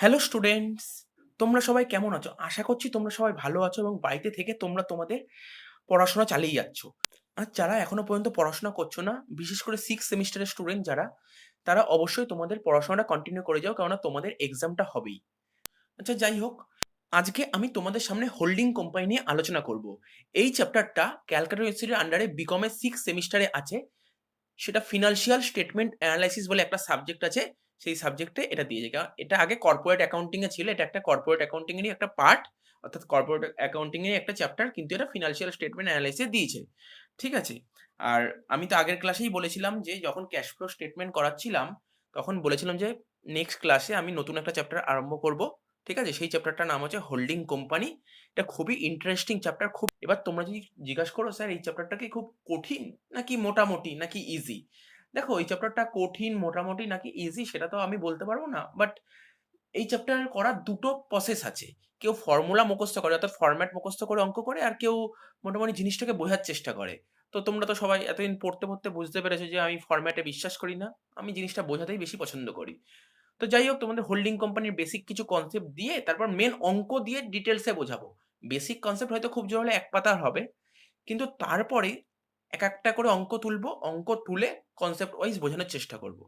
Hello students, তোমরা সবাই কেমন আছো? আশা করছি তোমরা সবাই ভালো আছো এবং বাড়িতে থেকে তোমরা তোমাদের পড়াশোনা চালিয়ে যাচ্ছ। আর যারা এখনো পর্যন্ত পড়াশোনা করছো না, বিশেষ করে 6 সেমিস্টারের স্টুডেন্ট যারা, তারা অবশ্যই তোমাদের পড়াশোনাটা কন্টিনিউ করে যাও, কেননা তোমাদের এক্সামটা হবেই। আচ্ছা, যাই হোক, আজকে আমি তোমাদের সামনে হোল্ডিং কোম্পানি নিয়ে আলোচনা করব। এই চ্যাপ্টারটা ক্যালকাটা ইউনিভার্সিটির আন্ডারে বিকমের 6 সেমিস্টারে আছে। সেটা ফিনান্সিয়াল স্টেটমেন্ট অ্যানালাইসিস বলে একটা সাবজেক্ট আছে, সেই সাবজেক্টে এটা দিয়েছে। কারণ এটা আগে কর্পোরেট অ্যাকাউন্টিং এ ছিল, এটা একটা কর্পোরেট অ্যাকাউন্টিং এরই একটা পার্ট, অর্থাৎ কর্পোরেট অ্যাকাউন্টিং এর একটা চ্যাপ্টার, কিন্তু এটা ফিনান্সিয়াল স্টেটমেন্ট অ্যানালাইসিস দিয়েছে। ঠিক আছে? আর আমি তো আগের ক্লাসেই বলেছিলাম যে যখন ক্যাশ ফ্লো স্টেটমেন্ট করাচ্ছিলাম, তখন বলেছিলাম যে নেক্সট ক্লাসে আমি নতুন একটা চ্যাপ্টার আরম্ভ করব। ঠিক আছে? সেই চ্যাপ্টারটার নাম হচ্ছে হোল্ডিং কোম্পানি। এটা খুবই ইন্টারেস্টিং চ্যাপ্টার। খুব, এবার তোমরা যদি জিজ্ঞাসা করো স্যার এই চ্যাপ্টারটা কি খুব কঠিন নাকি মোটামুটি নাকি ইজি, দেখো এই চ্যাপ্টারটা কঠিন মোটামুটি নাকি ইজি সেটা তো আমি বলতে পারবো না, বাট এই চ্যাপ্টার করার দুটো প্রসেস আছে। কেউ ফর্মুলা মুখস্থ করে, অর্থাৎ ফরম্যাট মুখস্থ করে অঙ্ক করে, আর কেউ মোটামুটি জিনিসটাকে বোঝার চেষ্টা করে। তো তোমরা তো সবাই এতদিন পড়তে পড়তে বুঝতে পেরেছো যে আমি ফরম্যাটে বিশ্বাস করি না, আমি জিনিসটা বোঝাতেই বেশি পছন্দ করি। তো যাই হোক, তোমাদের হোল্ডিং কোম্পানির বেসিক কিছু কনসেপ্ট দিয়ে তারপর মেন অঙ্ক দিয়ে ডিটেলসে বোঝাবো। বেসিক কনসেপ্ট হয়তো খুব জোর হলে এক পাতার হবে, কিন্তু তারপরে এক একটা করে অঙ্ক তুলবো, অঙ্ক তুলে কনসেপ্ট ওয়াইজ বোঝানোর চেষ্টা করব।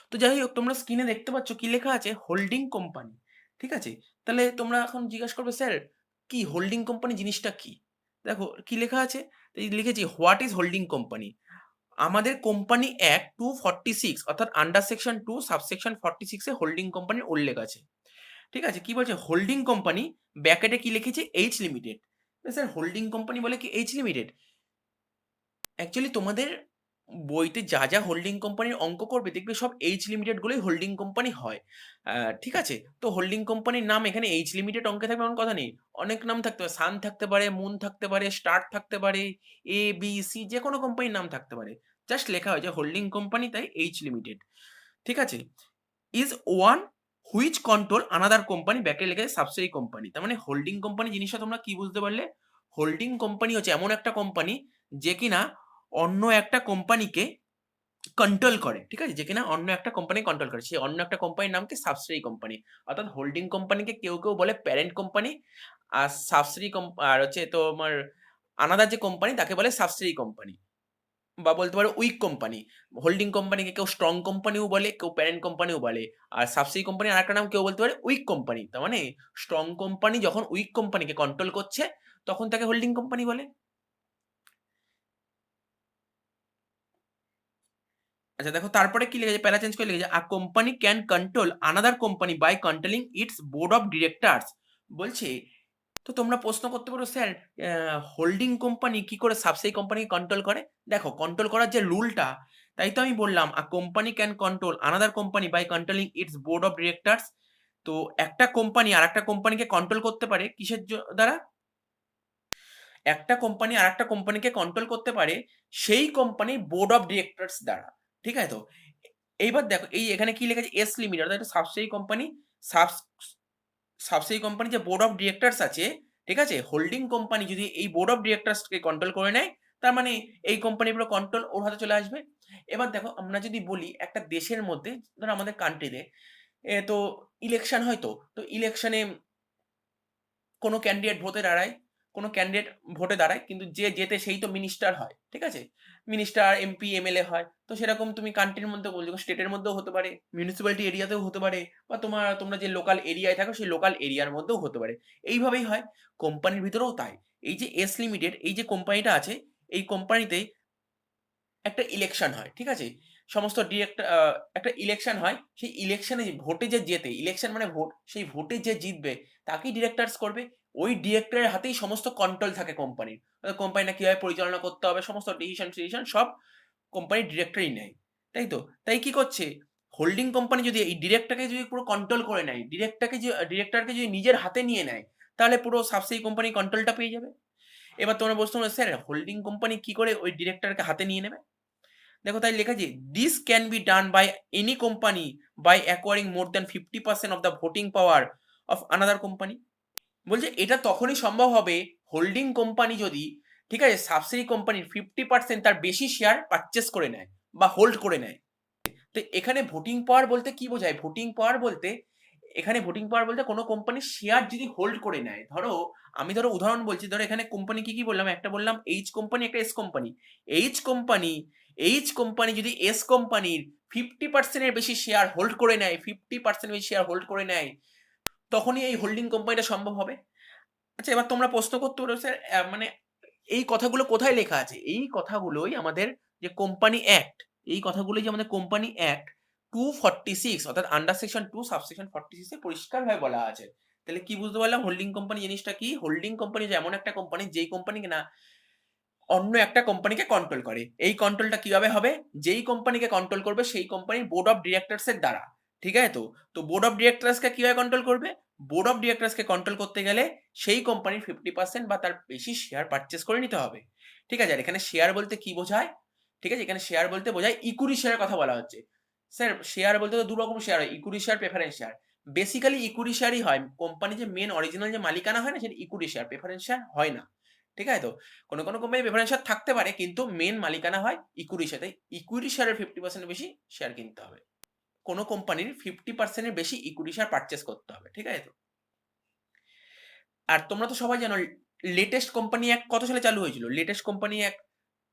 তো যাই হোক, তোমরা স্ক্রিনে দেখতে পাচ্ছ কি লেখা আছে, হোল্ডিং কোম্পানি। ঠিক আছে? তাহলে তোমরা এখন জিজ্ঞাসা করবে স্যার কি হোল্ডিং কোম্পানি জিনিসটা কি? দেখো কি লেখা আছে, এই লিখেছি হোয়াট ইজ হোল্ডিং কোম্পানি। আমাদের কোম্পানি অ্যাক্ট 246 অর্থাৎ আন্ডার সেকশন 2 সাবসেকশন 46 এ হোল্ডিং কোম্পানির উল্লেখ আছে। ঠিক আছে? কি বলছে, হোল্ডিং কোম্পানি ব্র্যাকেটে কি লিখেছে, H limited. Sir holding company বলে কি এইচ লিমিটেড? অ্যাকচুয়ালি তোমাদের বইতে যা যা হোল্ডিং কোম্পানির অঙ্ক করবে দেখবে সব এইচ লিমিটেড গুলোই হোল্ডিং কোম্পানি হয়। ঠিক আছে? তো হোল্ডিং কোম্পানির নাম এখানে এইচ লিমিটেড অঙ্কে থাকবে এমন কথা নেই। অনেক নাম থাকতে পারে, সান থাকতে পারে, মুন থাকতে পারে, স্টার্ট থাকতে পারে, এ বি সি যে কোনো কোম্পানির নাম থাকতে পারে। জাস্ট লেখা হয় যে হোল্ডিং কোম্পানি, তাই এইচ লিমিটেড। ঠিক আছে? Is one which control another company, ব্যাকে লেখা সাবসিডি কোম্পানি। তার মানে হোল্ডিং কোম্পানি জিনিসটা তোমরা কি বুঝতে পারলে? হোল্ডিং কোম্পানি হচ্ছে এমন একটা কোম্পানি যে কিনা অন্য একটা কোম্পানিকে কন্ট্রোল করে। ঠিক আছে? যে কিনা অন্য একটা কোম্পানি কন্ট্রোল করে, সেই অন্য একটা কোম্পানির নামকে সাবসিডি কোম্পানি। অর্থাৎ হোল্ডিং কোম্পানিকে কেউ কেউ বলে প্যারেন্ট কোম্পানি, আর সাবসিডি আর হচ্ছে তোমার আনাদার যে কোম্পানি তাকে বলে সাবসিডি কোম্পানি, বা বলতে পারো উইক কোম্পানি। হোল্ডিং কোম্পানিকে কেউ স্ট্রং কোম্পানিও বলে, কেউ প্যারেন্ট কোম্পানিও বলে। আর সাবসিডি কোম্পানির আরেকটা নাম কেউ বলতে পারে উইক কোম্পানি। তার মানে স্ট্রং কোম্পানি যখন উইক কোম্পানিকে কন্ট্রোল করছে, তখন তাকে হোল্ডিং কোম্পানি বলে। আচ্ছা দেখো, তারপরে কি লিখেছে, প্যারা চেঞ্জ করে লিখেছে, a company can control another company by controlling its board of directors. বলছে, তো তোমরা প্রশ্ন করতে পারো স্যার হোল্ডিং কোম্পানি কি করে সাবসিডি কোম্পানিকে কন্ট্রোল করে? দেখো কন্ট্রোল করার যে রুলটা, তাই তো আমি বললাম a company can control another company by controlling its board of directors. তো একটা কোম্পানি আর একটা কোম্পানিকে কন্ট্রোল করতে পারে কিসের দ্বারা? একটা কোম্পানি আর একটা কোম্পানিকে কন্ট্রোল করতে পারে সেই কোম্পানির বোর্ড অফ ডিরেক্টরস দ্বারা। ঠিক আছে? তো এইবার দেখো, এই এখানে কি লেখা আছে, এস লিমিটেড অর্থাৎ একটা সাবসিডি কোম্পানি। সাবসিডি কোম্পানি যে বোর্ড অফ ডিরেক্টরস আছে, ঠিক আছে, হোল্ডিং কোম্পানি যদি এই বোর্ড অফ ডিরেক্টরসকে কন্ট্রোল করে নেয়, তার মানে এই কোম্পানির পুরো কন্ট্রোল ওর হাতে চলে আসবে। এবার দেখো, আমরা যদি বলি একটা দেশের মধ্যে, ধরো আমাদের কান্ট্রিতে তো ইলেকশন হয়, তো ইলেকশনে কোনো ক্যান্ডিডেট ভোটে দাঁড়ায়, কোনো ক্যান্ডিডেট ভোটে দাঁড়ায়, কিন্তু যে জেতে সেই তো মিনিস্টার হয়। ঠিক আছে? মিনিস্টার, এমপি, এমএলএ হয়। তো সেরকম তুমি কান্ট্রির মধ্যে বলছো, স্টেটের মধ্যেও হতে পারে, মিউনিসিপ্যালিটি এরিয়াতেও হতে পারে, বা তোমরা যে লোকাল এরিয়ায় থাকো সেই লোকাল এরিয়ার মধ্যেও হতে পারে। এইভাবেই হয় কোম্পানির ভিতরেও তাই। এই যে এস লিমিটেড, এই যে কোম্পানিটা আছে, এই কোম্পানিতে একটা ইলেকশন হয়। ঠিক আছে? সমস্ত ডিরেক্ট একটা ইলেকশন হয়, সেই ইলেকশনে ভোটে যে জেতে, ইলেকশন মানে ভোট, সেই ভোটে যে জিতবে তাকেই ডিরেক্টরস করবে। ওই ডিরেক্টরের হাতেই সমস্ত কন্ট্রোল থাকে কোম্পানির। কোম্পানিটা কিভাবে পরিচালনা করতে হবে, সমস্ত ডিসিশন সব কোম্পানির ডিরেক্টরই নেয়। তাই তো? তাই কি করছে, হোল্ডিং কোম্পানি যদি এই ডিরেক্টরকে যদি পুরো কন্ট্রোল করে নেয়, ডিরেক্টরকে যদি নিজের হাতে নিয়ে নেয়, তাহলে পুরো সাবসিডি কোম্পানি কন্ট্রোলটা পেয়ে যাবে। এবার তোমরা বলছো স্যার হোল্ডিং কোম্পানি কি করে ওই ডিরেক্টরকে হাতে নিয়ে নেবে? দেখো তাই লেখা আছে, this can be done by any company by acquiring more than 50% of the voting power of another company. বলছে এটা তখনই সম্ভব হবে হোল্ডিং কোম্পানি যদি, ঠিক আছে, সাবসিডি কোম্পানির 50% তার বেশি শেয়ার পারচেস করে নেয় বা হোল্ড করে নেয়। তো এখানে ভোটিং পাওয়ার বলতে কি বোঝায়? ভোটিং পাওয়ার বলতে এখানে ভোটিং পাওয়ার বলতে কোনো কোম্পানির শেয়ার যদি হোল্ড করে নেয়, আমি উদাহরণ বলছি, এখানে কোম্পানি কি কি বললাম, একটা বললাম এইচ কোম্পানি, একটা S company. H company H company যদি এস কোম্পানির 50% এর বেশি শেয়ার হোল্ড করে নেয়, 50% বেশি শেয়ার হোল্ড করে নেয়, তখনই এই হোল্ডিং কোম্পানিটা সম্ভব হবে। আচ্ছা, এবার তোমরা প্রশ্ন করতে পারো, স্যার মানে এই কথাগুলো কোথায় লেখা আছে? এই কথাগুলোই আমাদের যে কোম্পানি অ্যাক্ট, এই কথাগুলোই যে আমাদের কোম্পানি অ্যাক্ট 246 অর্থাৎ আন্ডার সেকশন 2 সাবসেকশন 46 এ পরিষ্কারভাবে বলা আছে। তাহলে কি বুঝতে পারলাম হোল্ডিং কোম্পানি জিনিসটা কি? হোল্ডিং কোম্পানি যে এমন একটা কোম্পানি যেই কোম্পানি কিনা অন্য একটা কোম্পানিকে কন্ট্রোল করে। এই কন্ট্রোলটা কিভাবে হবে? যেই কোম্পানিকে কন্ট্রোল করবে সেই কোম্পানির বোর্ড অফ ডিরেক্টরস এর দ্বারা। ঠিক আছে? তো বোর্ড অফ ডিরেক্টরসকে কিভাবে কন্ট্রোল করবে? বোর্ড অফ ডিরেক্টরসকে কন্ট্রোল করতে গেলে সেই কোম্পানির 50% বা তার বেশি শেয়ার পারচেজ করে নিতে হবে। ঠিক আছে? আর এখানে শেয়ার বলতে কি বোঝায়? ঠিক আছে, এখানে শেয়ার বলতে বোঝায় ইকুইটি শেয়ারের কথা বলা হচ্ছে। স্যার শেয়ার বলতে তো দু রকম শেয়ার হয়, equity share, preference share. Basically equity শেয়ারই হয়, কোম্পানি যে মেন অরিজিনাল যে মালিকানা হয় না, সেটা ইকুইটি শেয়ার, প্রেফারেন্স শেয়ার হয় না। ঠিক আছে? তো কোনো কোনো কোম্পানি প্রেফারেন্স শেয়ার থাকতে পারে, কিন্তু মেন মালিকানা হয় ইকুইটি শেয়ার। তাই ইকুইটি শেয়ারের 50% বেশি শেয়ার কিনতে হবে। কোনো কোম্পানির 50% এর বেশি ইকুইটি শেয়ার পারচেস করতে হবে। ঠিক আছে? তো আর তোমরা তো সবাই জানো লেটেস্ট কোম্পানি অ্যাক্ট কত সালে চালু হয়েছিল? Latest company act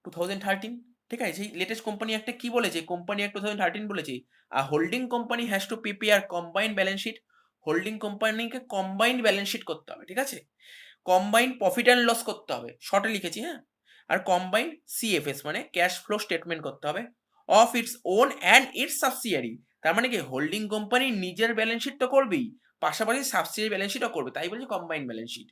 2013। ঠিক আছে? সেই লেটেস্ট কোম্পানি অ্যাক্টে কি বলেছে? কোম্পানি অ্যাক্ট 2013 বলেছে holding company has to prepare combined balance sheet. Holding কোম্পানিকে কম্বাইন্ড ব্যালেন্স শিট করতে হবে। ঠিক আছে? কম্বাইন্ড প্রফিট অ্যান্ড লস করতে হবে, শর্টে লিখেছি, হ্যাঁ। আর কম্বাইন্ড সিএফএস মানে ক্যাশ ফ্লো স্টেটমেন্ট করতে হবে of its own and it's subsidiary. তার মানে কি হোল্ডিং কোম্পানি নিজের ব্যালেন্স শিট তো করবেই, পাশাপাশি সাবসিডিয়ারি ব্যালেন্স শিটও করবে, তাই বলছি কম্বাইন্ড ব্যালেন্স শিট।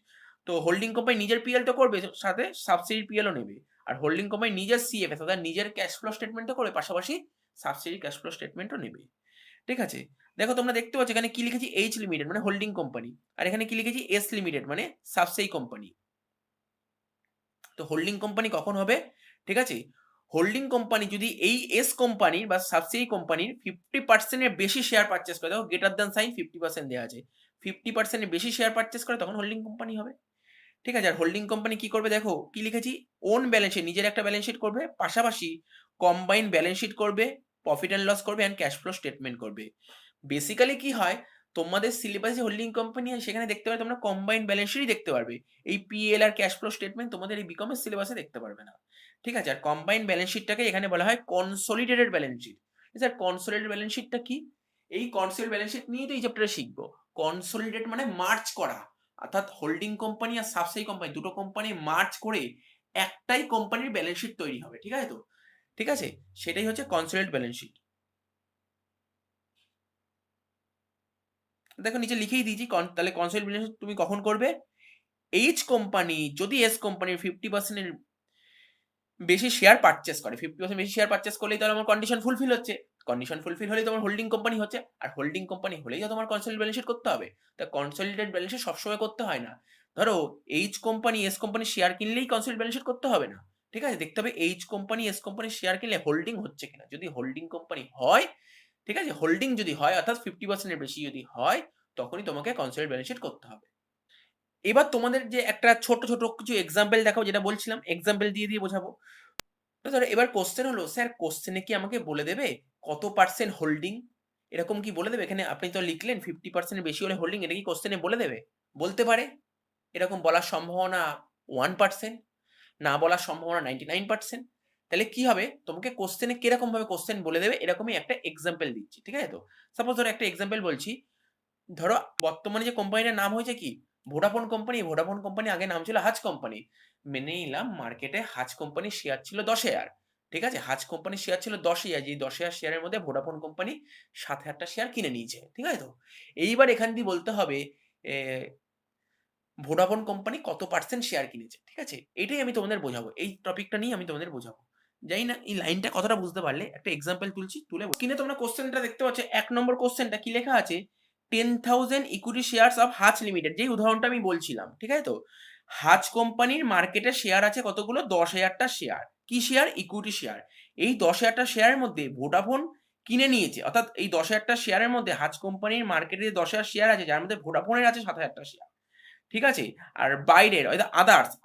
তো হোল্ডিং কোম্পানি নিজের পিএল তো করবে, সাথে সাবসিডিয়ারি পিএলও নেবে। আর হোল্ডিং কোম্পানি নিজের সিএফএস অর্থাৎ নিজের ক্যাশ ফ্লো স্টেটমেন্টও করবে, পাশাপাশি সাবসিডিয়ারি ক্যাশ ফ্লো স্টেটমেন্টও নেবে। ঠিক আছে? দেখো তোমরা দেখতে পাচ্ছ এখানে কি লিখেছি, এইচ লিমিটেড মানে হোল্ডিং কোম্পানি, আর এখানে কি লিখেছি, এস লিমিটেড মানে সাবসিডারি কোম্পানি। তো হোল্ডিং কোম্পানি কখন হবে? ঠিক আছে, হোল্ডিং কোম্পানি যদি এই এস কোম্পানির বা সাবসিডারি কোম্পানির 50% এর বেশি শেয়ার পারচেস করে, দেখো গ্রেটার দ্যান সাইন 50% দেওয়া আছে, 50% এর বেশি শেয়ার পারচেস করে, তখন হোল্ডিং কোম্পানি হবে। ঠিক আছে? আর হোল্ডিং কোম্পানি কি করবে? দেখো কি লিখেছি, ওন ব্যালেন্স শিট, নিজের একটা ব্যালেন্স শিট করবে, পাশাপাশি কম্বাইন্ড ব্যালেন্স শিট করবে, প্রফিট অ্যান্ড লস করবে, অ্যান্ড ক্যাশ ফ্লো স্টেটমেন্ট করবে। বেসিক্যালি কি হয়, তোমাদের সিলেবাসে হোল্ডিং কোম্পানি হয়, সেখানে দেখতে পাবে তোমরা কম্বাইন্ড ব্যালেন্স শিটই দেখতে পারবে। এই পিএল আর ক্যাশ ফ্লো স্টেটমেন্ট তোমাদের এই বিকমের সিলেবাসে দেখতে পারবে না। ঠিক আছে? আর কম্বাইন্ড ব্যালেন্স শিটটাকে এখানে বলা হয় consolidated balance sheet. Sir consolidated balance শিটটা কি? এই কনসোলিডেটেড ব্যালেন্স শিট নিয়েই তো এই চ্যাপ্টারে শিখবো। কনসোলিডেট মানে মার্চ করা, অর্থাৎ হোল্ডিং কোম্পানি আর সাবসিডারি কোম্পানি দুটো কোম্পানি মার্চ করে একটাই কোম্পানির ব্যালেন্স শিট তৈরি হবে। ঠিক আছে? তো ঠিক আছে, সেটাই হচ্ছে কনসোলিডেটেড ব্যালেন্স শিট। দেখো নিচে লিখেই দিয়েছি, তাহলে কনসোলিডেটেড ব্যালেন্স শিট তুমি কখন করবে? এইচ কোম্পানি যদি এস কোম্পানির 50% এর বেশি শেয়ার পারচেস করে, 50% বেশি শেয়ার পারচেস করলেই তাহলে আমার কন্ডিশন ফুলফিল হচ্ছে, কন্ডিশন ফুলফিল হলেই তোমার হোল্ডিং কোম্পানি হচ্ছে, আর হোল্ডিং কোম্পানি হলেই তো তোমার কনসোলিডেটেড ব্যালেন্স শিট করতে হবে। তা কনসোলিডেটেড ব্যালেন্স শিট সবসময় করতে হয় না। ধরো H company S company share কিনলেই কনসোলিডেটেড ব্যালেন্স শিট করতে হবে না। ঠিক আছে? দেখতে হবে H company S company share কিনলে হোল্ডিং হচ্ছে কিনা, যদি হোল্ডিং কোম্পানি হয়, ঠিক আছে, হোল্ডিং যদি হয় অর্থাৎ 50% এর বেশি যদি হয়, তখনই তোমাকে কনসোলিডেটেড ব্যালেন্স শিট করতে হবে। এবার তোমাদের যে একটা ছোট ছোট কিছু এক্সাম্পল দেখাবো, যেটা বলছিলাম এক্সাম্পল দিয়ে দিয়ে বোঝাবো। তো ধরো এবার কোশ্চেন হলো, স্যার কোশ্চেনে কি আমাকে বলে দেবে কত পার্সেন্ট হোল্ডিং, এরকম কি বলে দেবে? এখানে আপনি তো লিখলেন 50% বেশি হলে হোল্ডিং, এটা কি কোশ্চেনে বলে দেবে? বলতে পারে, এরকম বলার সম্ভাবনা 1%, না বলার সম্ভাবনা 99%। তাহলে কি হবে, তোমাকে কোশ্চেনে কিরকম ভাবে কোশ্চেন বলে দেবে, এরকমই একটা এক্সাম্পল দিচ্ছি। ঠিক আছে? তো সাপোজ ধরো একটা এক্সাম্পল বলছি, ধরো বর্তমানে যে কোম্পানিটার নাম হয়েছে কি, ভোডাফোন কোম্পানি। ভোডাফোন কোম্পানি আগে নাম ছিল হাজ কোম্পানি। মেনে নিলাম মার্কেটে হাজ কোম্পানির শেয়ার ছিল 10,000। ঠিক আছে? হাজ কোম্পানির শেয়ার ছিল 10,000, যে 10,000 শেয়ারের মধ্যে ভোডাফোন কোম্পানি 7,000টা শেয়ার কিনে নিয়েছে। ঠিক আছে? তো এইবার এখান দিয়ে বলতে হবে ভোডাফোন কোম্পানি কত পার্সেন্ট শেয়ার কিনেছে। ঠিক আছে? এটাই আমি তোমাদের বোঝাবো, এই টপিকটা নিয়ে আমি তোমাদের বোঝাবো। জানি না এই লাইনটা কতটা বুঝতে পারলে, একটা এক্সাম্পল তুলছি, তুলে কিনে তোমরা কোশ্চেনটা দেখতে পাচ্ছ, 1 নম্বর কোশ্চেনটা কি লেখা আছে, 10,000 ইকুইটি শেয়ারস অফ হাজ লিমিটেড, যেই উদাহরণটা আমি বলছিলাম। ঠিক আছে? তো হাজ কোম্পানির মার্কেটে শেয়ার আছে কতগুলো, 10,000টা শেয়ার। কি শেয়ার? Equity share. এই 10,000টা শেয়ারের মধ্যে ভোডাফোন কিনে নিয়েছে, অর্থাৎ এই 10,000টা শেয়ারের মধ্যে হাজ কোম্পানির মার্কেটে 10,000 শেয়ার আছে, যার মধ্যে ভোডাফোনের আছে 7,000টা শেয়ার। ঠিক আছে? আর বাইরের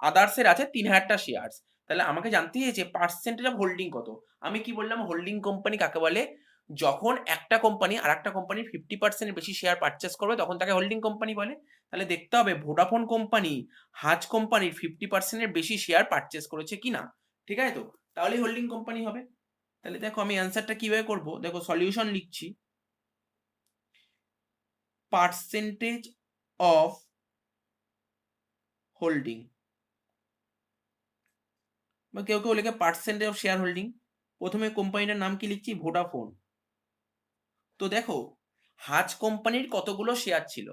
আদার্সের আছে 3,000টা শেয়ারস। তাহলে আমাকে জানতে চেয়েছে পার্সেন্টেজ অফ হোল্ডিং কত। আমি কি বললাম, হোল্ডিং কোম্পানি কাকে বলে? যখন একটা কোম্পানি আর একটা কোম্পানির 50% বেশি শেয়ার পারচেস করবে তখন তাকে হোল্ডিং কোম্পানি বলে। তাহলে দেখতে হবে ভোডাফোন কোম্পানি হাজ কোম্পানির 50% বেশি শেয়ার পারচেস করেছে কিনা, ঠিক আছে তো, তাহলেই হোল্ডিং কোম্পানি হবে। তাহলে দেখো আমি অ্যান্সারটা কিভাবে করব, দেখো সলিউশন লিখছি, পার্সেন্টেজ অফ হোল্ডিং, বা কেউ কেউ লেখে পার্সেন্টেজ অফ শেয়ার হোল্ডিং। প্রথমে কোম্পানিটার নাম কি লিখছি, ভোডাফোন। তো দেখো হাজ কোম্পানির কতগুলো শেয়ার ছিল,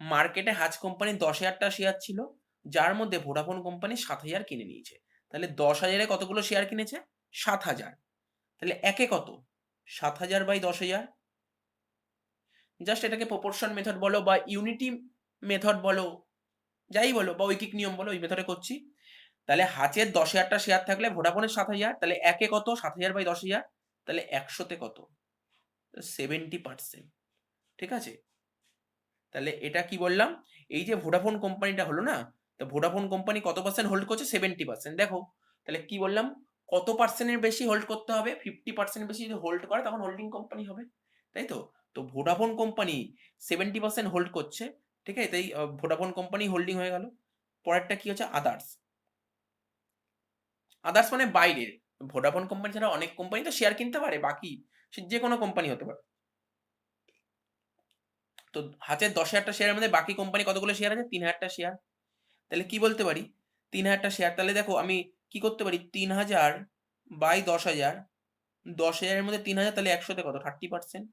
মার্কেটে হাজ কোম্পানির 10,000টা শেয়ার ছিল, যার মধ্যে ভোডাফোন কোম্পানি 7,000 কিনে নিয়েছে। তাহলে 10,000-এ কতগুলো শেয়ার কিনেছে, 7,000। তাহলে একে কত, 7,000 বাই 10,000। জাস্ট এটাকে প্রপোর্শন মেথড বলো বা ইউনিটি মেথড বলো, যাই বলো, বা ঐকিক নিয়ম বলো, ওই মেথডে করছি। তাহলে হাজের 10,000টা শেয়ার থাকলে ভোডাফোনের 7,000, তাহলে একে কত, 7,000 বাই 10,000, তাহলে 100-তে কত, 70%, ঠিক আছে। তাহলে এটা কি বললাম, এই যে ভোডাফোন কোম্পানিটা হলো না, তো ভোডাফোন কোম্পানি কত পার্সেন্ট হোল্ড করছে, 70%। দেখো তাহলে কি বললাম, কত পার্সেন্টের বেশি হোল্ড করতে হবে, 50% বেশি যদি হোল্ড করে তখন হোল্ডিং কোম্পানি হবে, তাই তো। তো ভোডাফোন কোম্পানি 70% হোল্ড করছে, ঠিক আছে, তাই ভোডাফোন কোম্পানি হোল্ডিং হয়ে গেল। পরেরটা কি হচ্ছে, আদার্স। আদার্স মানে বাইরের, ভোডাফোন কোম্পানি ছাড়া অনেক কোম্পানি তো শেয়ার কিনতে পারে, বাকি সে যে কোনো কোম্পানি হতে পারে। তো হাতের 10,000টা শেয়ারের মধ্যে বাকি কোম্পানি কতগুলো শেয়ার আছে, 3,000টা শেয়ার। তাহলে কি বলতে পারি, 3,000টা শেয়ার। তাহলে দেখো আমি কি করতে পারি, 3,000 বাই 10,000, 10,000-এর মধ্যে 3,000, তাহলে 100-তে কত, 30%।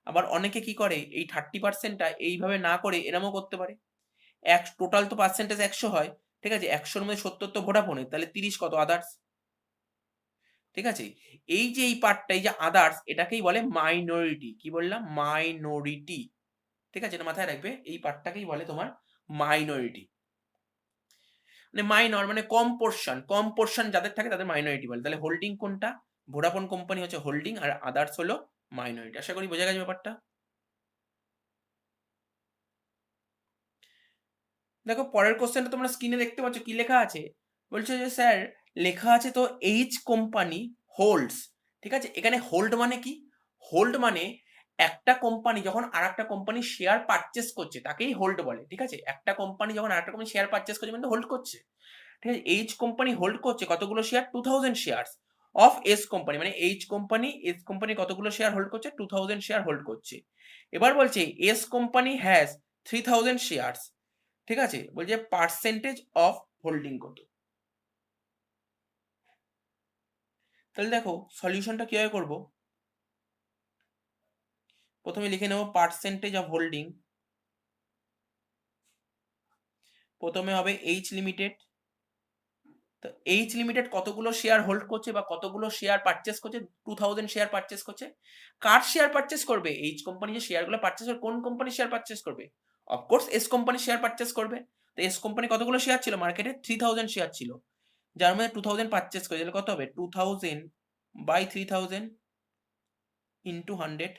আবার অনেকে কি করে, এই 30%টা এইভাবে না করে এরমও করতে পারে, টোটাল তো পার্সেন্টেজ 100 হয়, ঠিক আছে, 100-র মধ্যে 70 তো ভোডাফোনে, তাহলে 30 কত, আদার্স, ঠিক আছে। এই যে এই পার্টটা, এই যে আদার্স, এটাকেই বলে মাইনরিটি। কি বললাম, মাইনরিটি, ঠিক আছে, এটা মাথায় রাখবে, এই পার্টটাকেই বলে তোমার মাইনরিটি। মানে মাইনর মানে কম পোর্শন, কম পোর্শন যাদের থাকে তাদের মাইনরিটি বলে। তাহলে হোল্ডিং কোনটা, ভোডাফোন কোম্পানি হচ্ছে হোল্ডিং, আর আদার্স হলো মাইনরিটি। আশা করি বোঝা গেছে ব্যাপারটা। দেখো পরের কোশ্চেনটা তোমরা স্ক্রিনে দেখতে পাচ্ছ, কি লেখা আছে, বলছে যে স্যার লেখা আছে তো এইচ কোম্পানি হোল্ডস, ঠিক আছে। এখানে হোল্ড মানে কি, হোল্ড মানে একটা কোম্পানি যখন আর একটা কোম্পানি শেয়ার পারচেস করছে তাকেই হোল্ড বলে, ঠিক আছে। একটা কোম্পানি যখন আর একটা কোম্পানি শেয়ার পারচেস করছে মানে হোল্ড করছে, ঠিক আছে। এইচ কোম্পানি হোল্ড করছে কতগুলো share, 2,000 share of S company, মানে এস কোম্পানি কতগুলো শেয়ার হোল্ড করছে, 2,000 শেয়ার হোল্ড করছে। এবার বলছে এস কোম্পানি হ্যাজ 3,000 শেয়ার, ঠিক আছে, বলছে পার্সেন্টেজ অফ হোল্ডিং কত। তাহলে দেখো সলিউশনটা কিভাবে করব, প্রথমে লিখে নেব পার্সেন্টেজ অফ হোল্ডিং। প্রথমে হবে এইচ লিমিটেড, তো এইচ লিমিটেড কতগুলো শেয়ার হোল্ড করছে বা কতগুলো শেয়ার পারচেস করছে, 2,000 শেয়ার পারচেস করছে। কার শেয়ার পারচেস করবে, এইচ কোম্পানি যে শেয়ারগুলো পারচেস করবে, কোন কোম্পানি শেয়ার পারচেস করবে, of course S company share purchase করবে। তো এস কোম্পানি কতগুলো শেয়ার ছিল, মার্কেটে 3,000 শেয়ার ছিল, যার মধ্যে 2,000 পারচেস করে, তাহলে কত হবে, 2,000 বাই 3,000 ইন্টু 100।